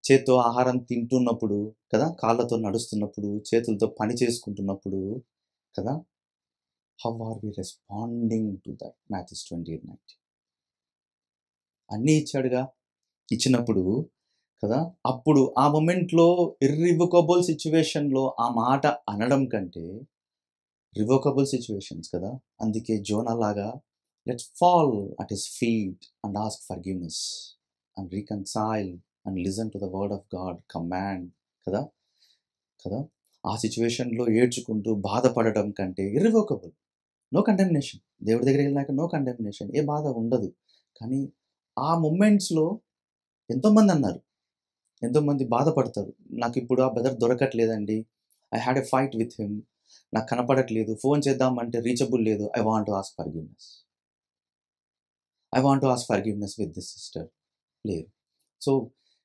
చేత్తో ఆహారం తింటున్నప్పుడు కదా, కాళ్ళతో నడుస్తున్నప్పుడు, చేతులతో పని చేసుకుంటున్నప్పుడు కదా, how are we responding to that? Matthew 28:19 అన్నీ ఇచ్చాడుగా. ఇచ్చినప్పుడు కదా, అప్పుడు ఆ మొమెంట్లో ఇర్రివోకబుల్ సిచ్యువేషన్లో ఆ మాట అనడం కంటే రివోకబుల్ సిచ్యువేషన్స్ కదా. అందుకే జోనా లాగా let's fall at his feet and ask forgiveness and reconcile and listen to the word of God command కదా. ఆ సిచ్యువేషన్లో ఏడ్చుకుంటూ బాధపడటం కంటే ఇర్రివోకబుల్, నో కండెమ్నేషన్. దేవుడి దగ్గరికి వెళ్ళాక నో కండెమ్నేషన్, ఏ బాధ ఉండదు. కానీ ఆ మూమెంట్స్లో ఎంతోమంది అన్నారు, ఎంతోమంది బాధపడతారు. నాకు ఇప్పుడు ఆ బ్రదర్ దొరకట్లేదండి, I had a fight with him, నాకు కనపడట్లేదు, ఫోన్ చేద్దామంటే రీచబుల్ లేదు, I want to ask forgiveness with this sister లేదు. So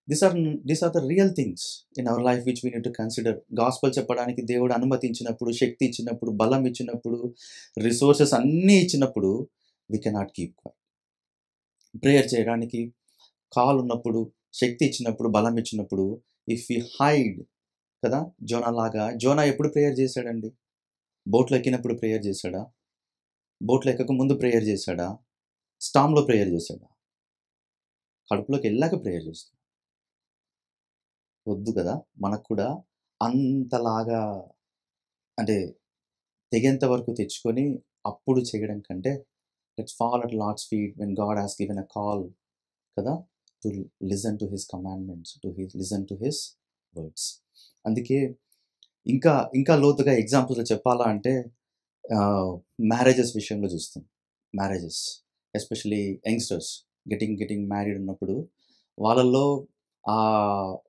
these are the real things in our life which we need to consider. Gospel చెప్పడానికి దేవుడు అనుమతించినప్పుడు, శక్తి ఇచ్చినప్పుడు, బలం ఇచ్చినప్పుడు, రిసోర్సెస్ అన్నీ ఇచ్చినప్పుడు we cannot keep quiet. Prayer చేయడానికి కాల్ ఉన్నప్పుడు, శక్తి ఇచ్చినప్పుడు, బలం ఇచ్చినప్పుడు, ఇఫ్ యూ హైడ్ కదా. జోనా ఎప్పుడు ప్రేయర్ చేశాడండి? బోట్లో ఎక్కినప్పుడు ప్రేయర్ చేశాడా? బోట్లో ఎక్కక ముందు ప్రేయర్ చేశాడా? స్టామ్లో ప్రేయర్ చేశాడా? కడుపులోకి వెళ్ళాక ప్రేయర్ చేస్తాడు. వద్దు కదా. మనకు కూడా అంతలాగా అంటే తెగేంత వరకు తెచ్చుకొని అప్పుడు చేయడం కంటే let's fall at Lord's feet when God has given a call కదా, to listen to his commandments, listen to his words. అందుకే ఇంకా లోతుగా ఎగ్జాంపుల్స్ చెప్పాలా అంటే మ్యారేజెస్ విషయంలో చూస్తాం. Marriages especially youngsters getting married ఉన్నప్పుడు వాళ్ళల్లో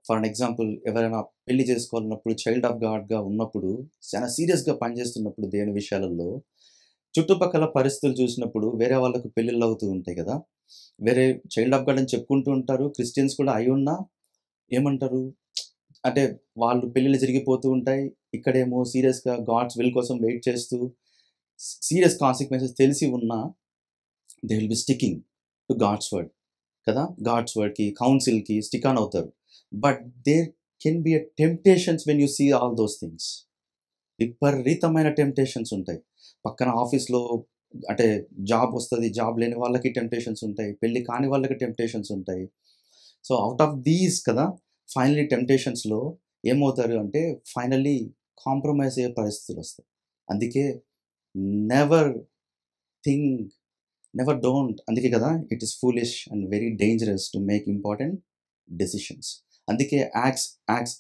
ఫర్ అన్ ఎగ్జాంపుల్ ఎవరైనా పెళ్లి చేసుకోవాలన్నప్పుడు, చైల్డ్ ఆఫ్ గాడ్గా ఉన్నప్పుడు, చాలా సీరియస్గా పనిచేస్తున్నప్పుడు దేవుని విషయాలలో చుట్టుపక్కల పరిస్థితులు చూసినప్పుడు వేరే వాళ్ళకు పెళ్ళిళ్ళు అవుతూ ఉంటాయి కదా. వేరే చైల్డ్ ఆఫ్ గాడ్ అని చెప్పుకుంటూ ఉంటారు, క్రిస్టియన్స్ కూడా అయి ఉన్నా ఏమంటారు అంటే వాళ్ళు పెళ్ళిళ్ళు జరిగిపోతూ ఉంటాయి, ఇక్కడేమో సీరియస్గా గాడ్స్ విల్ కోసం వెయిట్ చేస్తూ సీరియస్ కాన్సిక్వెన్సెస్ తెలిసి ఉన్నా they will be sticking to God's word కదా, గాడ్స్ వర్డ్కి, కౌన్సిల్కి స్టిక్ ఆన్ అవుతారు. But there can be a temptations when you see all those things. విపరీతమైన టెంప్టేషన్స్ ఉంటాయి. పక్కన ఆఫీస్లో అంటే జాబ్ వస్తుంది, జాబ్ లేని వాళ్ళకి టెంప్టేషన్స్ ఉంటాయి, పెళ్ళి కాని వాళ్ళకి టెంప్టేషన్స్ ఉంటాయి. సో అవుట్ ఆఫ్ దీస్ కదా, ఫైనలీ టెంప్టేషన్స్లో ఏమవుతారు అంటే ఫైనల్లీ కాంప్రమైజ్ అయ్యే పరిస్థితులు వస్తాయి. అందుకే నెవర్ థింక్, నెవర్ డోంట్, అందుకే కదా it is foolish and very dangerous to make important decisions. అందుకే యాక్ట్స్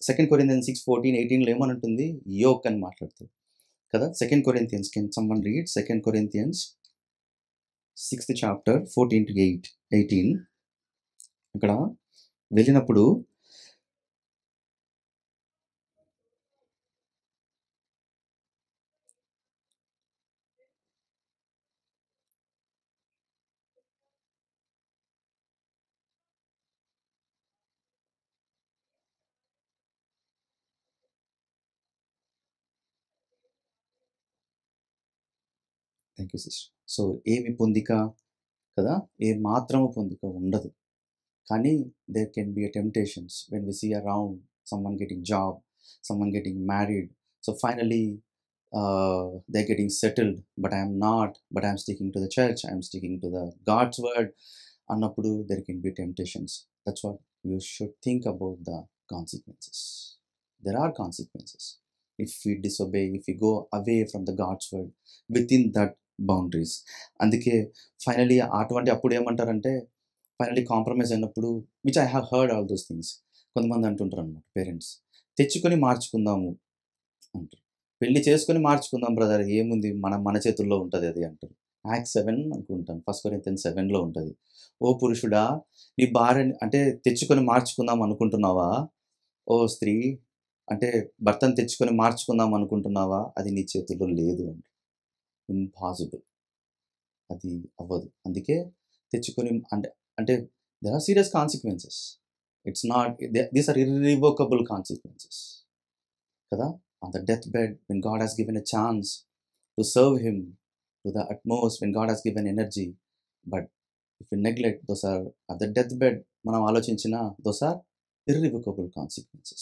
2 కొరింథియన్స్ 6:14-18లో ఏమని ఉంటుంది, యోక్ అని మాట్లాడుతుంది కదా. 2 Corinthians, can someone read 2 Corinthians 6th chapter 14-18. ఇక్కడ వెళ్ళినప్పుడు థ్యాంక్ యూ సిస్టర్. సో ఏమి పొందిక కదా, ఏ మాత్రము పొందిక ఉండదు. కానీ there can be a temptations when we see around someone getting job, someone getting married. So finally they're getting settled, but I am not, but I am sticking to the church, I am sticking to the God's word. Annappudu there can be temptations. That's what you should think about the consequences. There are consequences if we disobey, if we go away from the God's word within that boundaries. అందుకే finally అటువంటి అప్పుడు ఏమంటారంటే finally compromise అయినప్పుడు, which I have heard all those things, కొంతమంది అంటుంటారు అనమాట parents, తెచ్చుకొని మార్చుకుందాము అంటారు. పెళ్లి చేసుకొని మార్చుకుందాం బ్రదర్, ఏముంది, మన చేతుల్లో ఉంటుంది అది అంటారు. యాక్ట్ 7 అనుకుంటాను, 1 కొరింథియన్స్ 7లో ఉంటుంది. ఓ పురుషుడా, నీ భార్యని అంటే తెచ్చుకొని మార్చుకుందాం అనుకుంటున్నావా? ఓ స్త్రీ, అంటే భర్తను తెచ్చుకొని మార్చుకుందాం అనుకుంటున్నావా? అది నీ చేతుల్లో లేదు అంటే ఇంపాసిబుల్, అది అవ్వదు. అందుకే తెచ్చుకొని అంటే there are serious consequences. It's not, these are irrevocable consequences కదా. On the deathbed, when God has given a chance to serve Him to the utmost, when God has given energy, but if you neglect, those are at the deathbed, మనం ఆలోచించిన those are irrevocable consequences.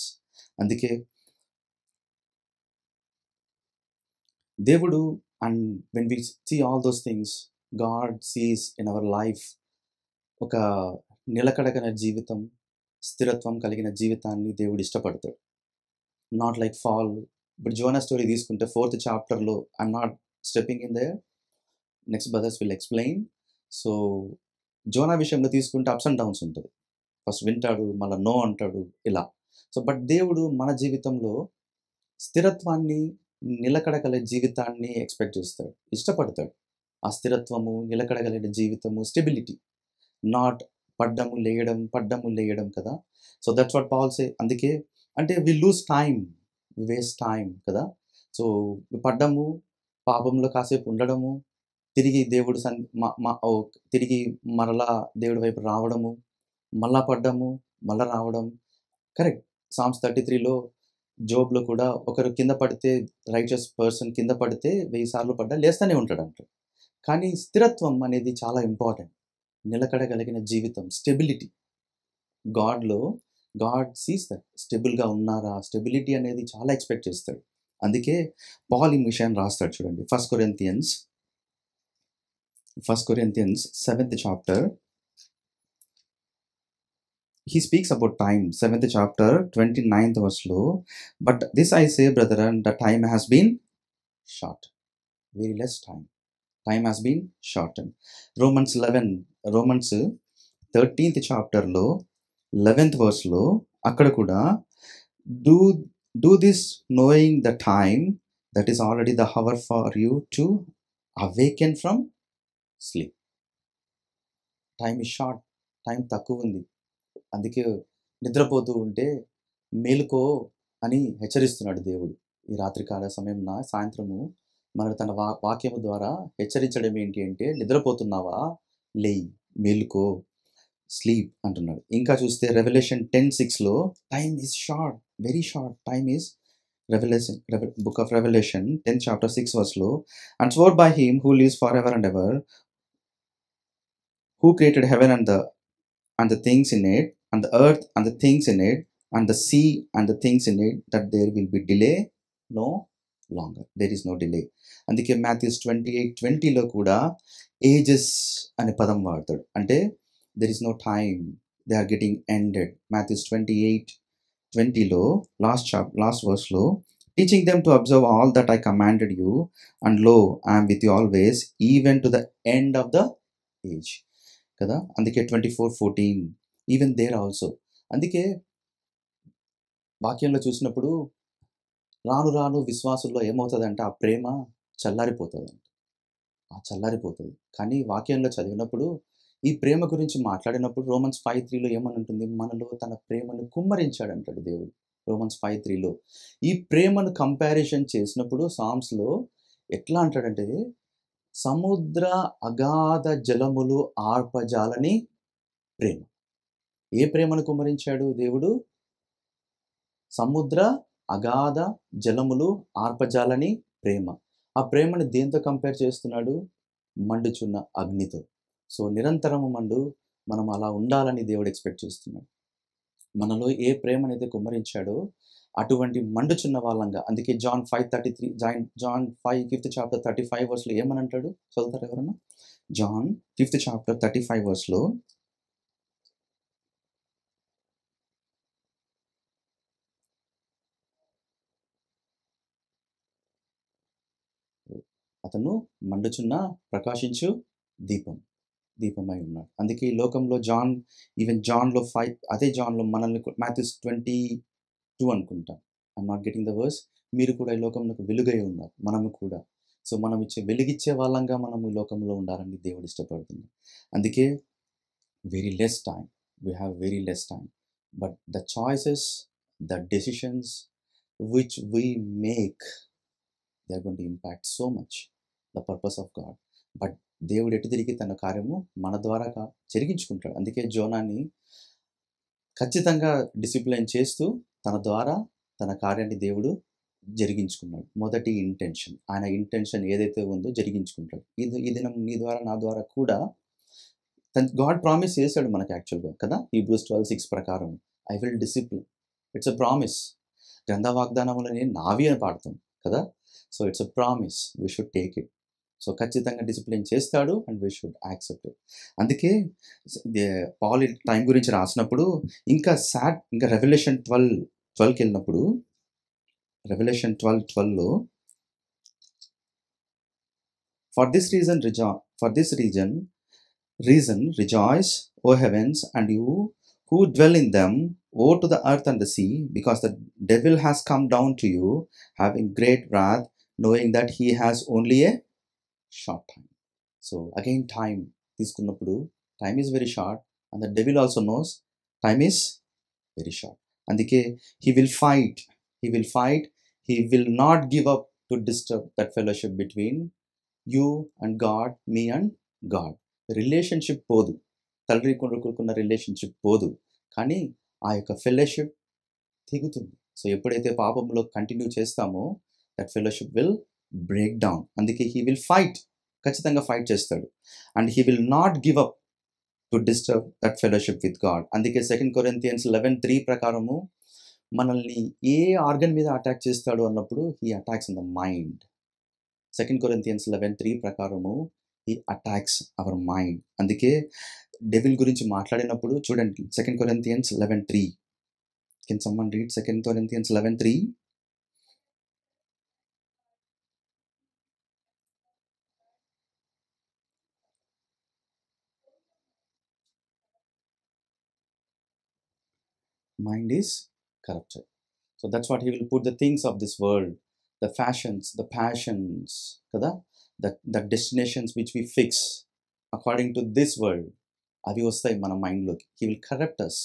అందుకే దేవుడు, and when we see all those things, God sees in our life ఒక నిలకడగల జీవితం, స్థిరత్వం కలిగిన జీవితాన్ని దేవుడు ఇష్టపడతాడు. Not like fall. ఇప్పుడు జోనా స్టోరీ తీసుకుంటే 4th chapterలో, I'm not stepping in there, next brothers will explain. So Jonah విషయంలో తీసుకుంటే అప్స్ అండ్ డౌన్స్ ఉంటుంది. ఫస్ట్ వింటాడు, మళ్ళీ నో అంటాడు, ఇలా. సో బట్ దేవుడు మన జీవితంలో స్థిరత్వాన్ని, నిలకడగల జీవితాన్ని ఎక్స్పెక్ట్ చేస్తాడు, ఇష్టపడతాడు. ఆ స్థిరత్వము, నిలకడగలిగిన జీవితము, స్టెబిలిటీ, నాట్ పడ్డము లేయడం కదా. So that's what Paul say. అందుకే అంటే we lose time, waste time కదా. సో పడ్డము, పాపంలో కాసేపు ఉండడము, తిరిగి దేవుడు తిరిగి మరలా దేవుడి వైపు రావడము, మళ్ళా పడ్డము, మళ్ళా రావడం. కరెక్ట్. సామ్స్ 33లో, జోబ్లో కూడా ఒకరు కింద పడితే, రైచస్ పర్సన్ కింద పడితే 1000 సార్లు పడ్డా లేస్తూనే ఉంటాడంట. కానీ స్థిరత్వం అనేది చాలా ఇంపార్టెంట్. నిలకడగలిగిన జీవితం, స్టెబిలిటీ. గాడ్ సీస్ దట్, స్టెబుల్గా ఉన్నారా, స్టెబిలిటీ అనేది చాలా ఎక్స్పెక్ట్ చేస్తాడు. అందుకే పాల్ ఈ విషయాన్ని రాస్తాడు చూడండి. 1 Corinthians 7th chapter, he speaks about time. 7th chapter 29th verse-లో, but this I say brethren, the time has been short, very less time has been shortened. Romans 13th chapterలో 11th verse-లో అక్కడ కూడా, do this knowing the time that is already the hour for you to awaken from sleep. Time is short, time తక్కువ ఉంది. అందుకే నిద్రపోతూ ఉంటే మేలుకో అని హెచ్చరిస్తున్నాడు దేవుడు. ఈ రాత్రికాల సమయంన, సాయంత్రము మన తన వాక్యము ద్వారా హెచ్చరించడం ఏంటి అంటే, నిద్రపోతున్నావా, లేయి, మేలుకో, స్లీప్ అంటున్నాడు. ఇంకా చూస్తే రెవల్యూషన్ 10:6లో, time is short, very short. Time is book of Revelation 10th chapter 6 verse-లో, and swore by him who lives forever and ever, who created heaven and and the things in it, and the earth and the things in it, and the sea and the things in it, that there will be delay no longer. There is no delay. అందుకే Matthews 28:20లో కూడా ages అనే పదం వాడతాడు. అంటే there is no time, they are getting ended. Matthews 28:20లో last వర్స్లో, teaching them to observe all that I commanded you, and lo I'm with you always even to the end of the age కదా. అందుకే 24:14 even there also. అందుకే వాక్యంలో చూసినప్పుడు రాను రాను విశ్వాసుల్లో ఏమవుతుందంటే ఆ ప్రేమ చల్లారిపోతుందంట, చల్లారిపోతుంది. కానీ వాక్యంలో చదివినప్పుడు ఈ ప్రేమ గురించి మాట్లాడినప్పుడు రోమన్స్ 5:3లో ఏమని ఉంటుంది, మనలో తన ప్రేమను కుమ్మరించాడంటాడు దేవుడు. రోమన్స్ 5:3లో ఈ ప్రేమను కంపారిజన్ చేసినప్పుడు సామ్స్లో ఎట్లా అంటాడంటే, సముద్ర అగాధ జలములు ఆర్పజాలని ప్రేమ. ఏ ప్రేమను కుమ్మరించాడు దేవుడు? సముద్ర అగాధ జలములు ఆర్పజాలని ప్రేమ. ఆ ప్రేమని దేంతో కంపేర్ చేస్తున్నాడు? మండుచున్న అగ్నితో. సో నిరంతరము మనం అలా ఉండాలని దేవుడు ఎక్స్పెక్ట్ చేస్తున్నాడు. మనలో ఏ ప్రేమనైతే కుమ్మరించాడో అటువంటి మండుచున్న వాళ్ళంగా. అందుకే జాన్ 5:33, జాన్ 5 చాప్టర్ 35 వర్స్లో ఏమని అంటాడు? చదువుతారు ఎవరన్నా? జాన్ 5 చాప్టర్ 35 వర్స్లో, అతను మండుచున్న ప్రకాశించు దీపమై ఉన్నాడు. అందుకే ఈ లోకంలో జాన్లో 5, అదే జాన్లో మనల్ని మాథ్యూస్ 22 అనుకుంటా, I'm not getting the verse, మీరు కూడా ఈ లోకంలో వెలుగై ఉన్నారు, మనము కూడా. సో మనం వెలుగిచ్చే వాళ్ళంగా మనం ఈ లోకంలో ఉండాలని దేవుడు ఇష్టపడుతుంది. అందుకే very less time, we have very less time, but the choices, the decisions which we make, they are going to impact so much the purpose of God. But దేవుడు ఎటు తిరిగి తన కార్యము మన ద్వారా జరిగించుకుంటాడు. అందుకే జోనాని ఖచ్చితంగా డిసిప్లైన్ చేస్తూ తన ద్వారా తన కార్యాన్ని దేవుడు జరిగించుకున్నాడు. మొదటి ఇంటెన్షన్, ఆయన ఇంటెన్షన్ ఏదైతే ఉందో జరిగించుకుంటాడు. ఈ దినం నీ ద్వారా నా ద్వారా కూడా గాడ్ ప్రామిస్ చేశాడు మనకి యాక్చువల్గా కదా. Hebrews 12:6 ప్రకారం I will discipline. It's a promise. గ్రంథ వాగ్దానములని నావి అని పాడతాం కదా. So it's a promise, we should take it. So ఖచ్చితంగా డిసిప్లిన్ చేస్తాడు and we should accept it. అందుకే పాల్ టైం గురించి రాసినప్పుడు ఇంకా రెవల్యూషన్ 12కి వెళ్ళినప్పుడు, రెవల్యూషన్ 12:12లో, for this reason rejoice, O heavens, and you who dwell in them, woe to the earth and the sea, because the devil has come down to you, having great wrath, knowing that he has only a short time. So again time తీసుకున్నప్పుడు, time is very short and the devil also knows time is very short. అందుకే he will fight, he will not give up to disturb that fellowship between you and God, me and God. Relationship పోదు, తండ్రి కొడుకున్న relationship పోదు, కానీ ఆ యొక్క fellowship తెగుతుంది. So ఎప్పుడైతే పాపంలో continue చేస్తామో that fellowship will break down. అందుకే హీ విల్ ఫైట్, ఖచ్చితంగా ఫైట్ చేస్తాడు. And he will not give up to disturb that fellowship with God. అందుకే 2 Corinthians 11:3 ప్రకారము మనల్ని ఏ ఆర్గన్ మీద అటాక్ చేస్తాడు అన్నప్పుడు he attacks in the mind. 2 Corinthians 11:3 ప్రకారము he attacks our mind. అందుకే డెవిల్ గురించి మాట్లాడినప్పుడు చూడండి 2 Corinthians 11:3. Can someone read 2 Corinthians 11:3? Mind is corrupted. So that's what he will put the things of this world, the fashions, the passions, kada, the destinations which we fix according to this world, అవి వస్తాయి మన మైండ్లోకి. He will corrupt us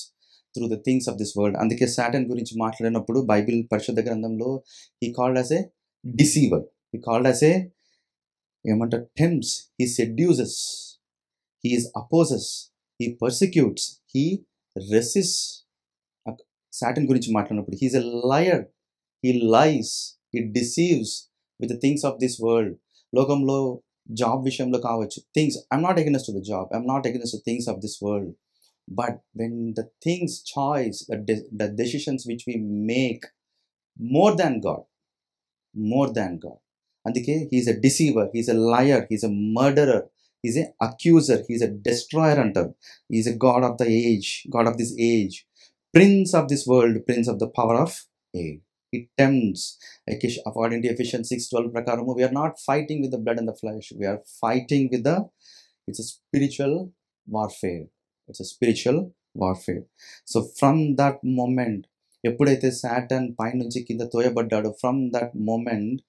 through the things of this world. అందుకే Satan గురించి మాట్లాడినప్పుడు Bible పరిశుద్ధ గ్రంథంలో he called as a deceiver, he called as a ఏమంటారు tempts, he seduces, he is opposes, he persecutes, he resists. Satan గురించి మాట్లాడినప్పుడు he is a liar, he lies, he deceives with the things of this world. లోకంలో job విషయంలో కావచ్చు, things, I'm not against the job, I'm not against the things of this world. But when the things, choice, the decisions which we make more than God, more than God. అందుకే he's a deceiver, he's a liar, he's a murderer, he's a accuser, he's a destroyer అంటారు. He's a god of the age, god of this age, prince of this world, prince of the power of air. He tempts. According to Ephesians 6:12 ప్రకారము, we are not fighting with the blood and the flesh, we are fighting with the, it's a spiritual warfare. It's a spiritual warfare. So from that moment, ఎప్పుడైతే Satan పైనుంచి కింద తోయబడ్డాడో, from that moment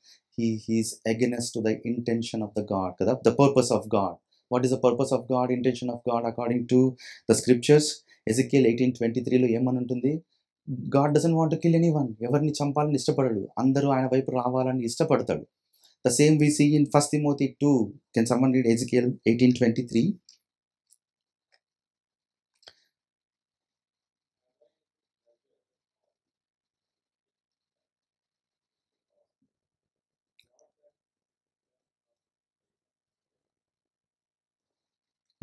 he's against to the intention of the God, కదా, the purpose of God. What is the purpose of God, intention of God according to the scriptures? Ezekiel 18:23లో ఏమని ఉంటుంది? God doesn't want to kill anyone. ఎవరిని చంపాలని ఇష్టపడడు, అందరూ ఆయన వైపు రావాలని ఇష్టపడతాడు. The same we see in 1 Timothy 2. Can someone read Ezekiel 18:23?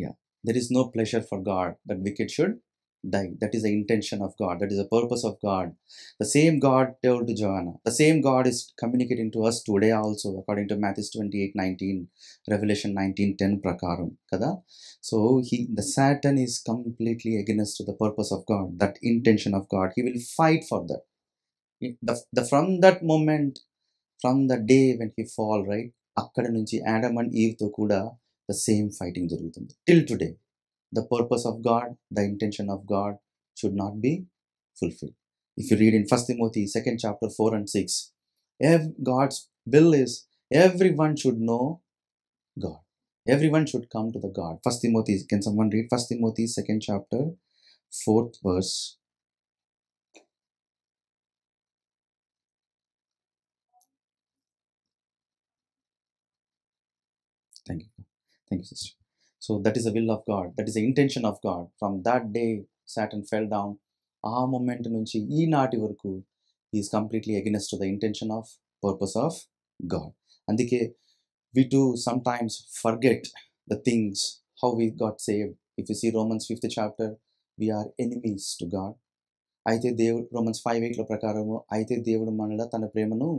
Yeah. There is no pleasure for God that wicked should die. That is the intention of God. That is the purpose of God. The same God told to Joanna. The same God is communicating to us today also, according to Matthew 28:19, Revelation 19:10 prakaram. Kada? So the Satan is completely against to the purpose of God, that intention of God. He will fight for that. From that moment, from the day when he fall, right? అక్కడ నుంచి Adam and Eve తో కూడా the same fighting జరుగుతుంది till today. The purpose of God, the intention of God should not be fulfilled. If you read in 1 Timothy 2nd chapter 4 and 6, God's will is everyone should know God. Everyone should come to the God. 1 Timothy, can someone read 1 Timothy 2nd chapter 4th verse? Thank you. Thank you, sister. So that is the will of God. That is the intention of God. From that day, Satan fell down. ఆ moment నుంచి ఈనాటి వరకు he is completely against to the intention of purpose of God. అందుకే we do sometimes forget the things, how we got saved. If you see Romans 5th chapter, we are enemies to God. అయితే దేవుడు, Romans 5:8 ప్రకారము, అయితే దేవుడు మనలో తన ప్రేమను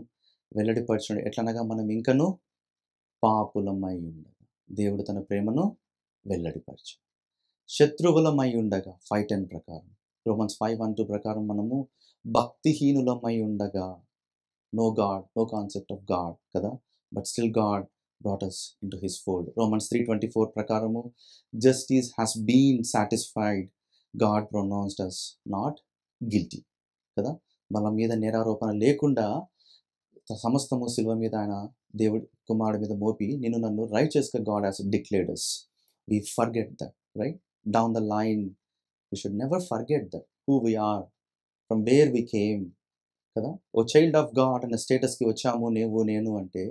వెల్లడిపరచుడు ఎట్లనగా మనం ఇంకను పాపులమై ఉండగా దేవుడు తన ప్రేమను వెల్లడిపరచు, శత్రువులమై ఉండగా 5:10 ప్రకారం, రోమన్స్ 5:1-2 ప్రకారం మనము భక్తిహీనులమై ఉండగా, no God, no concept of God కదా, but still God brought us into his fold. Romans 3:24 ప్రకారము, justice has been satisfied, God pronounced us not guilty కదా, మన మీద నేరారోపణ లేకుండా సమస్తము శిలువ మీద ఆయన దేవుడి కుమారుడి మీద మోపి నిన్ను నన్ను రైచియస్గా God has declared us. We forget that, right? Down the line, we should never forget that who we are, from where we came కదా. ఓ చైల్డ్ ఆఫ్ గాడ్ అన్న స్టేటస్కి వచ్చాము నేను అంటే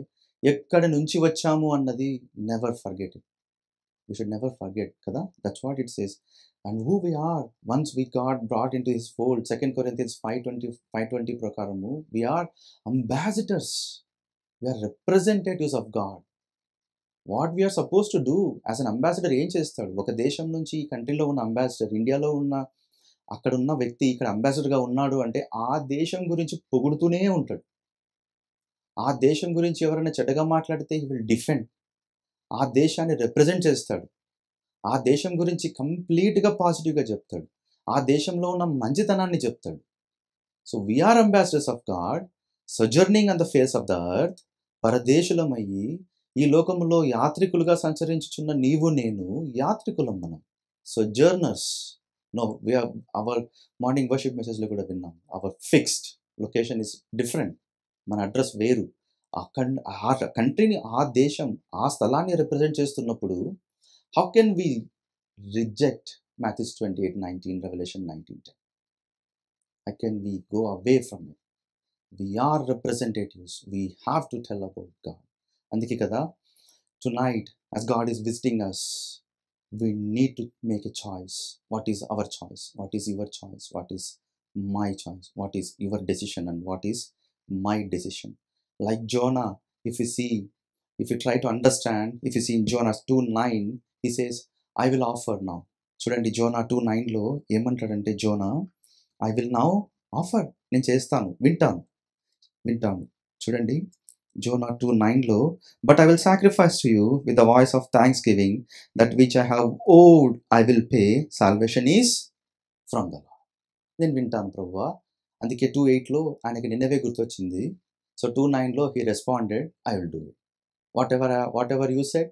ఎక్కడి నుంచి వచ్చాము అన్నది never forget it. We should never forget kada. That's what it says. And who we are once we got brought into his fold. 2 Corinthians 5:20 prakaramu, we are ambassadors. We are representatives of God. What we are supposed to do as an ambassador ఏం చేస్తాడు? ఒక దేశం నుంచి ఈ కంట్రీలో ఉన్న ambassador, ఇండియాలో ఉన్న అక్కడ ఉన్న వ్యక్తి ఇక్కడ అంబాసిడర్గా ఉన్నాడు అంటే ఆ దేశం గురించి పొగుడుతూనే ఉంటాడు. ఆ దేశం గురించి ఎవరైనా చెడ్డగా మాట్లాడితే హీ విల్ డిఫెండ్. ఆ దేశాన్ని రిప్రజెంట్ చేస్తాడు. ఆ దేశం గురించి కంప్లీట్గా పాజిటివ్గా చెప్తాడు. ఆ దేశంలో ఉన్న మంచితనాన్ని చెప్తాడు. So we are ambassadors of God, sojourning on the face of the earth. పరదేశులమయ్యి ఈ లోకంలో యాత్రికులుగా సంచరించుచున్న నీవు నేను యాత్రికులం మనం, sojourners. No, we are, our morning worship మెసేజ్లో కూడా విన్నాం, our fixed location is different. మన అడ్రస్ వేరు. ఆ కంట్రీని, ఆ దేశం, ఆ స్థలాన్ని రిప్రజెంట్ చేస్తున్నప్పుడు how can we reject Matthew 28:19, Revelation 19:10? How can we go away from it? We are representatives. We have to tell about God. అందుకే కదా, tonight as God is visiting us, we need to make a choice. What is our choice? What is your choice? What is my choice? What is your decision and what is my decision? Like Jonah, if you try to understand, if you see in Jonah 2:9, he says, I will offer now. చూడండి Jonah 2:9లో ఏమంటాడంటే Jonah, I will now offer, నేను చేస్తాను, వింటాను. చూడండి Jonah 2:9లో, but I will sacrifice to you with the voice of thanksgiving, that which I have vowed I will pay, salvation is from the Lord. నేను వింటాను ప్రభువా. అందుకే 2:8లో ఆయనకి నిన్నవే గుర్తొచ్చింది. సో 2:9లో he responded, I will do it. Whatever you said,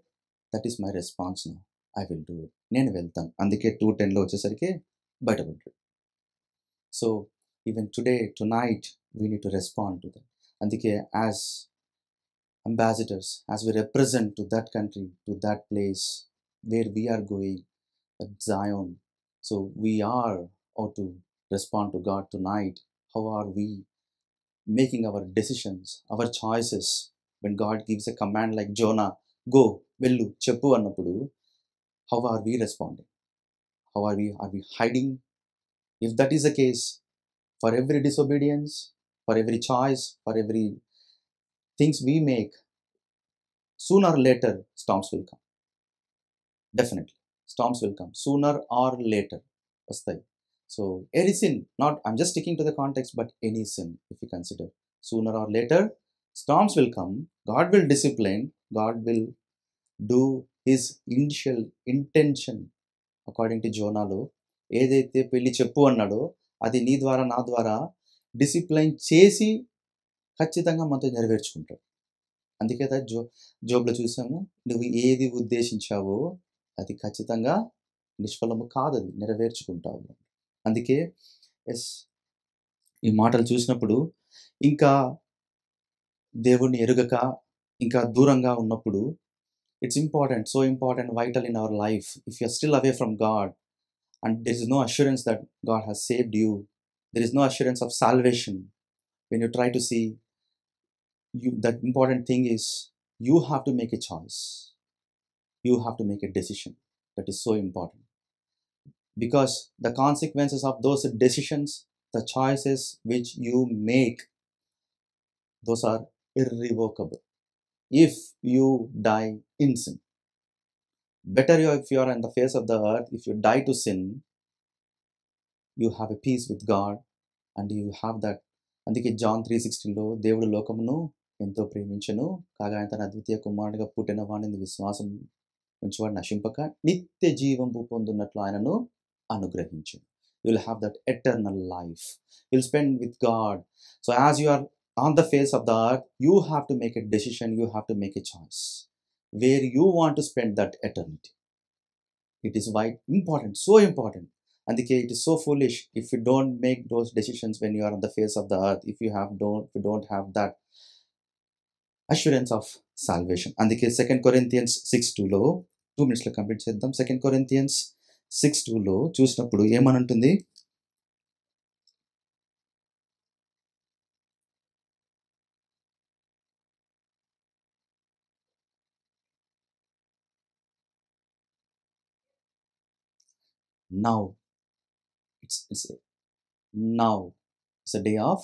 that is my response now, I will do it. నేను వెళ్తాను. అందుకే 2:10లో వచ్చేసరికి బయటపడ్డాడు. So even today tonight we need to respond to that. అందుకే as ambassadors, as we represent to that country, to that place where we are going, at Zion. So we are ought to respond to God tonight. How are we making our decisions, our choices? When God gives a command like Jonah, go, vellu, cheppu annappudu, how are we responding? How are we hiding? If that is the case, for every disobedience, for every choice, for every things we make, sooner or later storms will come. Definitely storms will come sooner or later, vastayi. So any sin, not, I'm just sticking to the context, but any sin, if you consider, sooner or later storms will come. God will discipline, God will do his initial intention. According to జోనాలో ఏదైతే వెళ్ళి చెప్పు అన్నాడో అది నీ ద్వారా నా ద్వారా డిసిప్లైన్ చేసి ఖచ్చితంగా మనతో నెరవేర్చుకుంటాడు. అందుకే జోబ్లో చూసాము, నువ్వు ఏది ఉద్దేశించావో అది ఖచ్చితంగా నిష్ఫలము కాదు, అది నెరవేర్చుకుంటావు. అందుకే ఈ మాటలు చూసినప్పుడు ఇంకా దేవుణ్ణి ఎరుగక ఇంకా దూరంగా ఉన్నప్పుడు, it's important, so important, vital in our life. If you are still away from God and there is no assurance that God has saved you, there is no assurance of salvation. When you try to see, that important thing is you have to make a choice, you have to make a decision. That is so important, because the consequences of those decisions, the choices which you make, those are irrevocable if you die in sin. Better if you are on the face of the earth, if you die to sin, you have a peace with God and you have that. అందుకే John 3:16లో దేవుడు లోకమును ఎంతో ప్రేమించెను, కాగా ఆయన తన అద్వితీయ కుమారుడిగా పుట్టిన వాడిని విశ్వాసం ఉంచేవాడు నశింపక నిత్య జీవంపు పొందున్నట్లు ఆయనను అనుగ్రహించు. You will have that eternal life. You will spend with God. So as you are on the face of the earth, you have to make a decision, you have to make a choice where you want to spend that eternity. It is why important, so important. అందుకే it is so foolish if you don't make those decisions when you are on the face of the earth, if you don't have that assurance of salvation. అందుకే 2 Corinthians 6:2లో 2 minutesలో complete చేద్దాం. 2 Corinthians 6:2లో చూసినప్పుడు ఏమనంటుంది, now it's a day of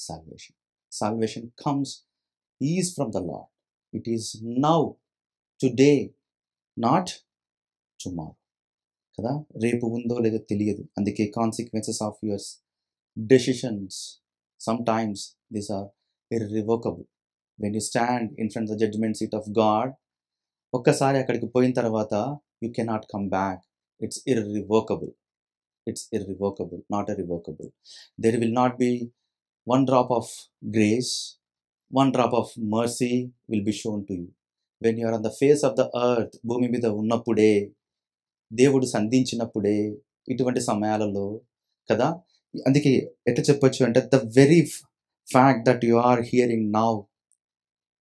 salvation. Salvation comes, is from the Lord. It is now, today, not tomorrow. కదా, రేపు ఉందో లేదో తెలియదు. అందుకే consequences of your decisions sometimes these are irrevocable. When you stand in front of the judgment seat of God, ఒక్కసారి అక్కడికి పోయిన తర్వాత you cannot come back. It's irrevocable, not irrevocable. There will not be one drop of grace, one drop of mercy will be shown to you. When you are on the face of the earth, భూమి మీద ఉన్నప్పుడే, దేవుడు సంధించినప్పుడే, ఇటువంటి సమయాలలో కదా. అందుకే ఎట్లా చెప్పొచ్చు అంటే, the very fact that you are hearing now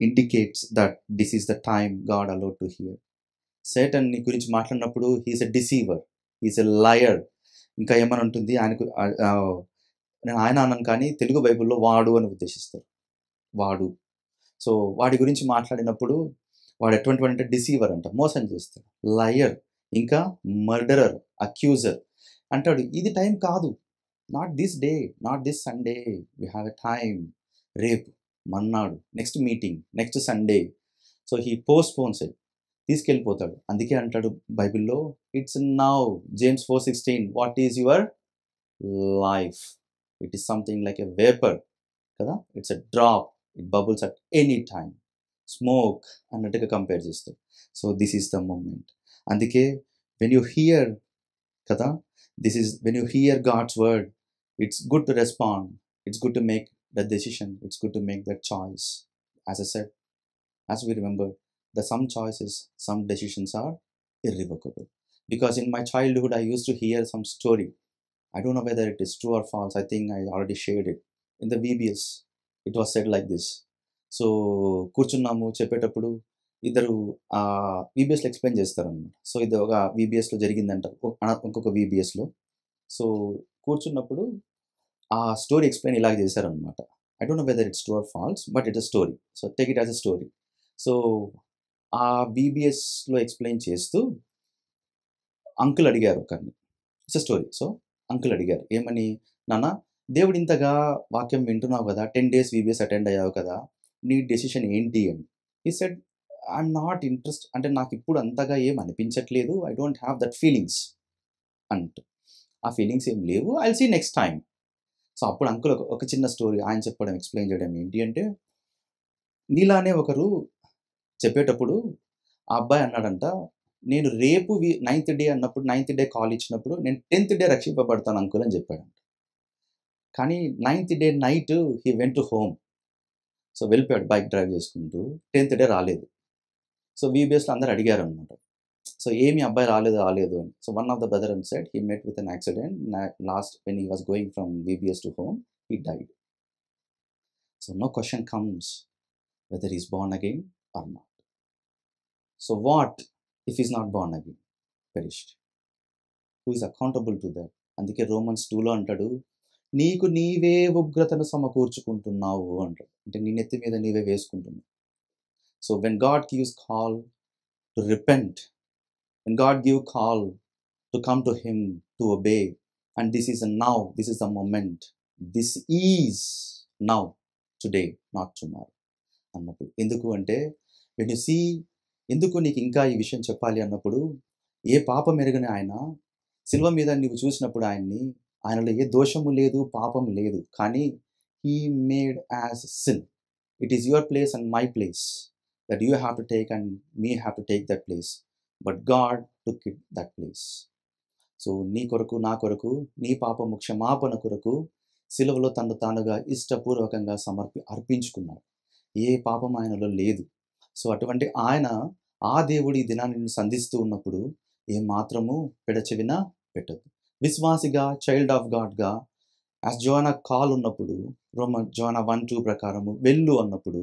indicates that this is the time God allowed to hear. Satan ని గురించి మాట్లాడినప్పుడు he's a deceiver, he's a liar. ఇంకా ఏమని ఉంటుంది ఆయనకు, నేను ఆయన అన్నాను కానీ తెలుగు బైబిల్లో వాడు అని ఉద్దేశిస్తారు, వాడు. సో వాడి గురించి మాట్లాడినప్పుడు వాడు ఎటువంటి వాడు అంటే డిసీవర్ అంట, మోసం చేస్తాడు, లయర్, ఇంకా మర్డరర్, అక్యూజర్ అంటాడు. ఇది టైం కాదు, not this day, not this Sunday, we have a time, రేపు, మన్నాడు, next meeting, next Sunday. So he postpones it. తీసుకెళ్ళిపోతాడు. అందుకే అంటాడు బైబిల్‌లో, it's now James 4:16 what is your life? It is something like a vapour కదా! It's a drop. It bubbles at any time. Smoke అన్నట్టుగా compare చేస్తాడు. So, this is the moment. అందుకే when you hear కదా! This is when you here God's word, it's good to respond. It's good to make the decision. It's good to make that choice. As I said, as we remember, the some choices, some decisions are irrevocable. Because in my childhood, I used to hear some story. I don't know whether it is true or false. I think I already shared it. In the VBS, it was said like this. So కూర్చున్నాము చెప్పేటప్పుడు ఇద్దరు VBSలో explain చేస్తారనమాట. So ఇది ఒక VBSలో జరిగిందంట, ఇంకొక VBSలో. So కూర్చున్నప్పుడు ఆ స్టోరీ ఎక్స్ప్లెయిన్ ఇలాగ చేశారనమాట. I don't know whether it's true or false, but it a story. So take it as a story. So ఆ VBSలో ఎక్స్ప్లెయిన్ చేస్తూ అంకుల్ అడిగారు ఒకరిని. It's a story. So uncle అడిగారు ఏమని, నాన్న దేవుడు ఇంతగా వాక్యం వింటున్నావు కదా, 10 days VBS అటెండ్ అయ్యావు కదా, నీ డెసిషన్ ఏంటి అని. ఈ సెడ్ ఐఎమ్ నాట్ ఇంట్రెస్ట్, అంటే నాకు ఇప్పుడు అంతగా ఏం అనిపించట్లేదు, I don't have that feelings అంటూ. ఆ ఫీలింగ్స్ ఏం లేవు, I will see next time. So అప్పుడు అంకుల్ ఒక చిన్న స్టోరీ ఆయన చెప్పడం, ఎక్స్ప్లెయిన్ చేయడం ఏంటి అంటే, నీలానే ఒకరు చెప్పేటప్పుడు ఆ అబ్బాయి అన్నాడంట, నేను రేపు 9th డే అన్నప్పుడు, 9th డే కాల్ ఇచ్చినప్పుడు నేను 10th డే రక్షింపబడతాను అంకుల్ అని చెప్పాడంట. కానీ 9th day night he went to home. So వెళ్ళిపోయాడు బైక్ డ్రైవ్ చేసుకుంటూ. 10th డే రాలేదు. సో VBSలో అందరూ అడిగారు అనమాట, సో ఏమి అబ్బాయి రాలేదు రాలేదు అని. So one of the brother and said he met with an accident, last when he was going from VBS to home he died. So no question comes whether he is born again or not. So what if he is not born again? Perished. Who is accountable to that? అందుకే Romans 2లో అంటాడు, నీకు నీవే ఉగ్రతను సమకూర్చుకుంటున్నావు అంటాడు. అంటే నీ నెత్తి మీద నీవే వేసుకుంటున్నావు. So when God gives call to repent, when God give call to come to him, to obey, and this is a now, this is the moment, this is now, today, not tomorrow అన్నప్పుడు. ఎందుకు అంటే when you see, ఎందుకు నీకు ఇంకా ఈ విషయం చెప్పాలి అన్నప్పుడు, ఏ పాపం ఎరగని ఆయన శిలువ మీద నీవు చూసినప్పుడు ఆయన్ని, ఆయనలో ఏ దోషము లేదు, పాపం లేదు, కానీ he made as sin. It is your place and my place that you have to take and me have to take that place, but God took it that place. So నీ కొరకు, నా కొరకు, నీ పాపము క్షమాపణ కొరకు శిలువలో తను తానుగా ఇష్టపూర్వకంగా అర్పించుకున్నాడు. ఏ పాపం ఆయనలో లేదు. సో అటువంటి ఆయన, ఆ దేవుడి దినాన్ని నిన్ను సంధిస్తూ ఉన్నప్పుడు ఏ మాత్రము పెడచెవిన పెట్టదు. విశ్వాసిగా, చైల్డ్ ఆఫ్ గాడ్గా, యాజ్ జోనా కాల్ ఉన్నప్పుడు, జోనా 1:2 ప్రకారము వెళ్ళు అన్నప్పుడు,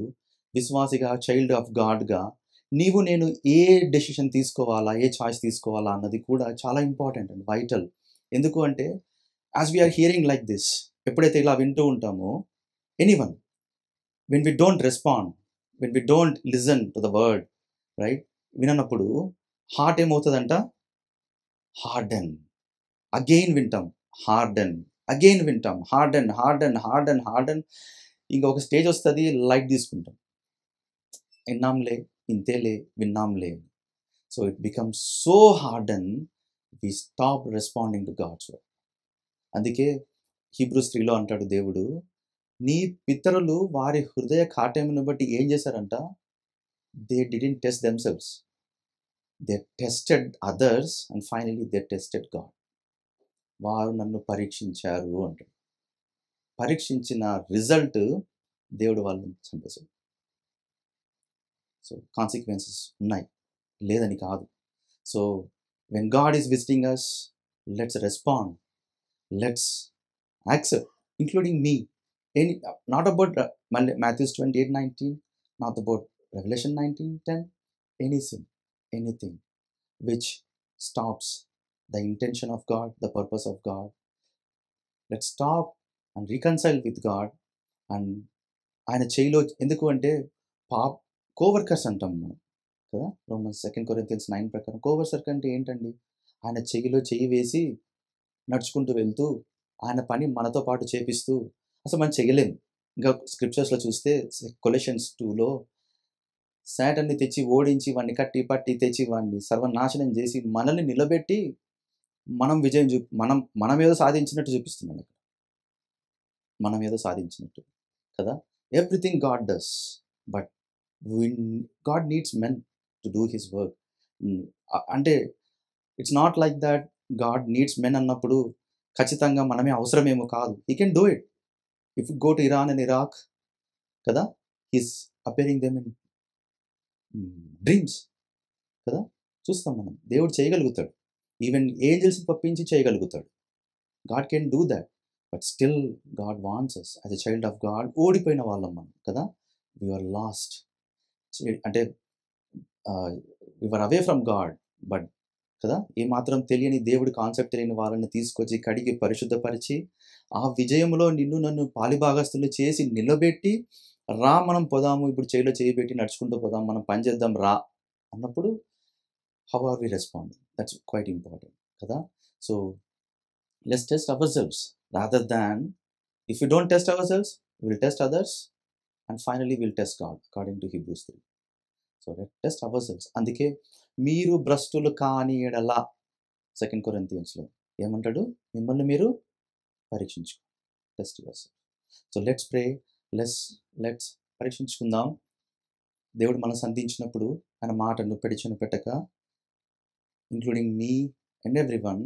విశ్వాసిగా, చైల్డ్ ఆఫ్ గాడ్గా నీవు నేను ఏ డెసిషన్ తీసుకోవాలా, ఏ చాయిస్ తీసుకోవాలా అన్నది కూడా చాలా ఇంపార్టెంట్ అండ్ వైటల్. ఎందుకు అంటే as we are hearing like this, ఎప్పుడైతే ఇలా వింటూ ఉంటామో, anyone, when we don't respond, when we don't listen to the word, right, విననప్పుడు హార్ట్ ఏమవుతుందంట, హార్డెన్. అగైన్ వింటాం, హార్డెన్, అగైన్ వింటాం, హార్డెన్, హార్డెన్, హార్డెన్, హార్డెన్. ఇంకొక స్టేజ్ వస్తుంది, లైట్ తీసుకుంటాం, విన్నాంలే, ఇంతేలే, విన్నాంలే. So it becomes so harden, we stop responding to God's word. అందుకే Hebrews 3లో అంటాడు దేవుడు, నీ పితరులు వారి హృదయ కాఠిన్యమును బట్టి ఏం చేశారంట, they didn't test themselves, they tested others and finally they tested God. వారు నన్ను పరీక్షించారు అంటాడు. పరీక్షించిన రిజల్ట్ దేవుడు వాళ్ళని చంపేశాడు. సో కాన్సిక్వెన్సెస్ ఉన్నాయి, లేదని కాదు. So when God is visiting us, let's respond, let's accept, including me. Not about Matthew 28:19, not about Revelation 19:10, any sin, anything which stops the intention of God, the purpose of God. Let's stop and reconcile with God. And ఆయన చేయిలో, ఎందుకు అంటే coworkers అంటాం మనం కదా, Romans 2 Corinthians 9 ప్రకారం co-worker అంటే ఏంటండి, ఆయన చెయ్యిలో చెయ్యి వేసి నడుచుకుంటూ వెళ్తూ ఆయన పని మనతో పాటు చేపిస్తూ, అసలు మనం చేయలేము. ఇంకా స్క్రిప్చర్స్లో చూస్తే Colossians 2లో శాటన్ని తెచ్చి ఓడించి వాడిని కట్టి పట్టి తెచ్చి వాడిని సర్వనాశనం చేసి మనల్ని నిలబెట్టి మనం విజయం మనమేదో సాధించినట్టు చూపిస్తున్నాడు అక్కడ. మనమేదో సాధించినట్టు కదా. Everything God does, but God needs men to do his work. అంటే it's not like that God needs men అన్నప్పుడు ఖచ్చితంగా మనమే అవసరమేమో కాదు. He can do it if go to Iran and Iraq కదా. He's appearing them in dreams కదా. చూస్తాం మనం, దేవుడు చేయగలుగుతాడు. ఈవెన్ ఏంజల్స్ పంపించి చేయగలుగుతాడు. God can do that. But still God wants us as a child of God. ఓడిపోయిన వాళ్ళం మనం కదా. We are lost. అంటే we are away from God. But కదా, ఏమాత్రం తెలియని దేవుడి కాన్సెప్ట్ తెలియని వాళ్ళని తీసుకొచ్చి కడిగి పరిశుద్ధపరిచి ఆ విజయంలో నిన్ను నన్ను పాలిభాగస్తులు చేసి నిలబెట్టి, రా మనం పోదాము, ఇప్పుడు చేయిలో చేయబెట్టి నడుచుకుంటూ పోదాం, మనం పని చేద్దాం రా అన్నప్పుడు how are we responding? That's quite important కదా. So let's test ourselves rather than if you don't test ourselves will test others and finally will test God according to Hebrews 3. So let test ourselves. అందుకే మీరు భ్రష్టులు కాని ఎడల 2 Corinthiansలో ఏమంటాడు? మిమ్మల్ని మీరు పరీక్షించు, test yourself. So let's pray. Let's పరీక్షించుకుందాం. దేవుడు మనం సంధించినప్పుడు ఆయన మాటను పెడిచిన పెట్టక, including me and everyone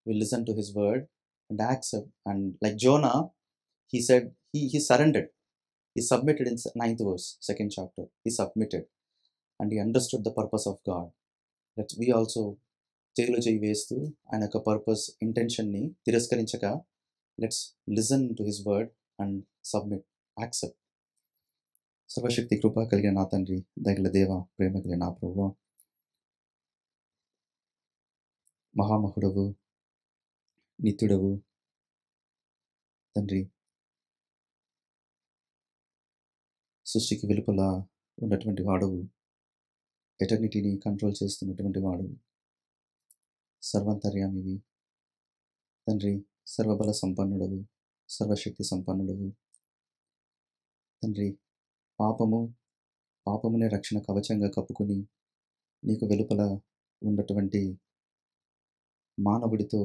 will listen to his word and accept. And like Jonah, he said he surrendered. He submitted in 9th verse, 2nd chapter. He submitted and he understood the purpose of God. Let's we also చేయిలో చేయి వేస్తూ ఆయన యొక్క purpose ఇంటెన్షన్ని తిరస్కరించక, let's listen to his word and submit, accept. సర్వశక్తి కృప కలిగిన నా తండ్రి, దయగల దేవ, ప్రేమ కలిగిన నా ప్రభువా, మహామహుడవు, నిత్యుడవు తండ్రి, సృష్టికి వెలుపల ఉన్నటువంటి వాడవు, ఎటర్నిటీని కంట్రోల్ చేస్తున్నటువంటి వాడవు, సర్వాంతర్యామివి తండ్రి, సర్వబల సంపన్నుడవు, సర్వశక్తి సంపన్నుడవు తండ్రి. పాపమునే రక్షణ కవచంగా కప్పుకొని నీకు వెలుపల ఉన్నటువంటి మానవుడితో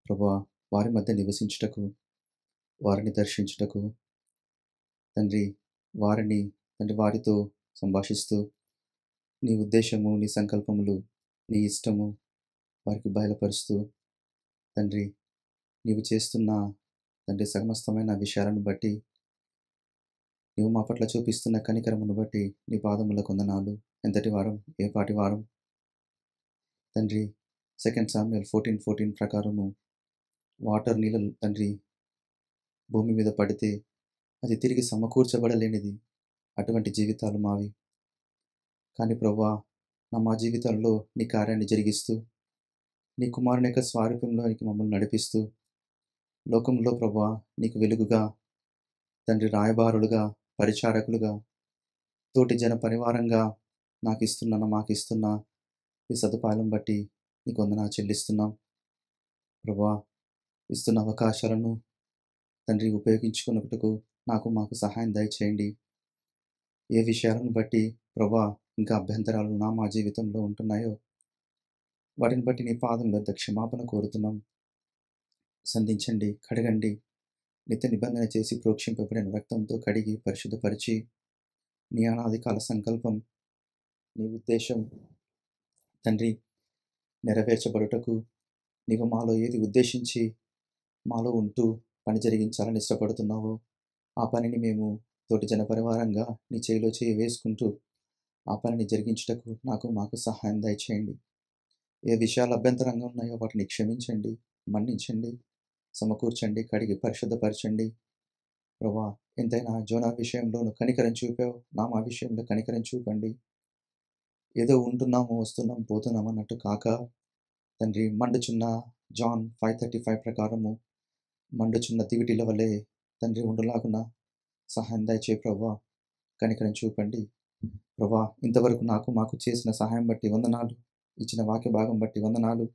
ప్రభువా వారి మధ్య నివసించుటకు, వారిని దర్శించుటకు తండ్రి, వారితో సంభాషిస్తూ నీ ఉద్దేశము, నీ సంకల్పములు, నీ ఇష్టము వారికి బయలుపరుస్తూ తండ్రి, నీవు చేస్తున్న తండ్రి సమస్తమైన విషయాలను బట్టి, నీవు మా పట్ల చూపిస్తున్న కనికరమును బట్టి నీ పాదముల కొందనాలు. ఎంతటి వారం, ఏ పాటి వారం తండ్రి. 2 Samuel 14:14 ప్రకారము వాటర్ నీళ్ళు తండ్రి భూమి మీద పడితే అది తిరిగి సమకూర్చబడలేనిది. అటువంటి జీవితాలు మావి. కానీ ప్రభువా, మా జీవితాల్లో నీ కార్యాన్ని జరిగిస్తూ, నీ కుమారుని యొక్క స్వారూప్యంలోనికి మమ్మల్ని నడిపిస్తూ, లోకంలో ప్రభువా నీకు వెలుగుగా తండ్రి, రాయబారులుగా, పరిచారకులుగా, తోటి జన పరివారంగా మాకిస్తున్న ఈ సదుపాయాలను బట్టి నీకు వందనాలు చెల్లిస్తున్నాం ప్రభువా. ఇస్తున్న అవకాశాలను తండ్రి ఉపయోగించుకున్నట్టుకు మాకు సహాయం దయచేయండి. ఏ విషయాలను బట్టి ప్రభువా ఇంకా అభ్యంతరాలు మా జీవితంలో ఉంటున్నాయో వాటిని బట్టి నీ పాదంలో క్షమాపణ కోరుతున్నాం. సంధించండి, కడగండి, నిత్య నిబంధన చేసి ప్రోక్షింపబడిన రక్తంతో కడిగి పరిశుద్ధపరిచి, నీ అనాది కాల సంకల్పం, నీ ఉద్దేశం తండ్రి నెరవేర్చబడుటకు నీవు మాలో ఏది ఉద్దేశించి మాలో ఉంటూ పని జరిగించాలని ఇష్టపడుతున్నావో ఆ పనిని మేము తోటి జన పరివారంగా నీ చేయిలో చేయి వేసుకుంటూ ఆ పనిని జరిగించుటకు మాకు సహాయం దయచేయండి. ఏ విషయాలు అభ్యంతరంగా ఉన్నాయో వాటిని క్షమించండి, మన్నించండి, సమకూర్చండి, కడిగి పరిశుద్ధపరచండి ప్రభా. ఎంతైనా జోనా విషయంలోనూ కనికరం చూపావు, మా విషయంలో కనికరం చూపండి. ఏదో ఉంటున్నాము, వస్తున్నాం, పోతున్నాం అన్నట్టు కాక తండ్రి, మండుచున్న జాన్ 5:35 ప్రకారము మండుచున్న దివిటిల వలె తండ్రి ఉండులాగున సహాయం దయచే ప్రభా. కనికరం చూపండి ప్రభా. ఇంతవరకు మాకు చేసిన సహాయం బట్టి వందనాలు, ఇచ్చిన వాక్య భాగం బట్టి వందనాలు.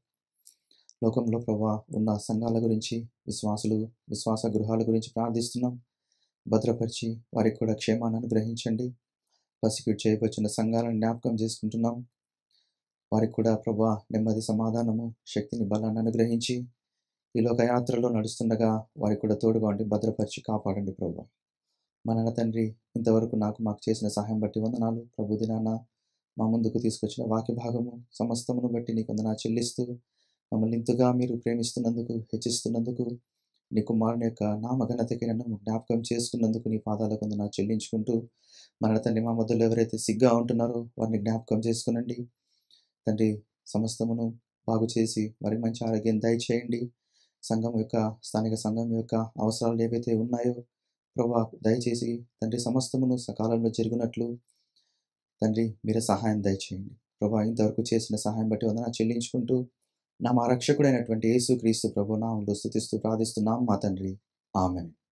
లోకంలో ప్రభా ఉన్న సంఘాల గురించి, విశ్వాస గృహాల గురించి ప్రార్థిస్తున్నాం. భద్రపరిచి వారికి కూడా క్షేమాన్ని అనుగ్రహించండి. పర్సిక్యూట్ చేయవచ్చిన సంఘాలను జ్ఞాపకం చేసుకుంటున్నాం. వారికి కూడా ప్రభా నెమ్మది, సమాధానము, శక్తిని, బలాన్ని అనుగ్రహించి ఈ లోక యాత్రలో నడుస్తుండగా వారికి కూడా తోడుగా ఉండి భద్రపరిచి కాపాడండి ప్రభా. మా నాన్న తండ్రి, ఇంతవరకు మాకు చేసిన సహాయం బట్టి వందనాలు ప్రభు. దినాన మా ముందుకు తీసుకొచ్చిన వాక్య భాగము సమస్తమును బట్టి నీకు వందనాలు చెల్లిస్తూ, మమ్మల్ని ఇంతగా మీరు ప్రేమిస్తున్నందుకు, హెచ్చిస్తున్నందుకు, నీ కుమారుని యొక్క నామఘనతకి నన్ను జ్ఞాపకం చేసుకున్నందుకు నీ పాదాలకు వందనాలు చెల్లించుకుంటూ, మన తండ్రి మా మధ్యలో ఎవరైతే సిగ్గా ఉంటున్నారో వారిని జ్ఞాపకం చేసుకునండి తండ్రి. సమస్తమును బాగు చేసి వారికి మంచి ఆరోగ్యం దయచేయండి. సంఘం యొక్క, స్థానిక సంఘం యొక్క అవసరాలు ఏవైతే ఉన్నాయో ప్రభా దయచేసి తండ్రి సమస్తమును సకాలంలో జరిగినట్లు తండ్రి మీరే సహాయం దయచేయండి ప్రభా. ఇంతవరకు చేసిన సహాయం బట్టి వందనాలు చెల్లించుకుంటూ, మా రక్షకుడైనటువంటి యేసు క్రీస్తు ప్రభు నామములో స్తుతిస్తూ ప్రార్థిస్తున్నాం మా తండ్రి. ఆమేన్.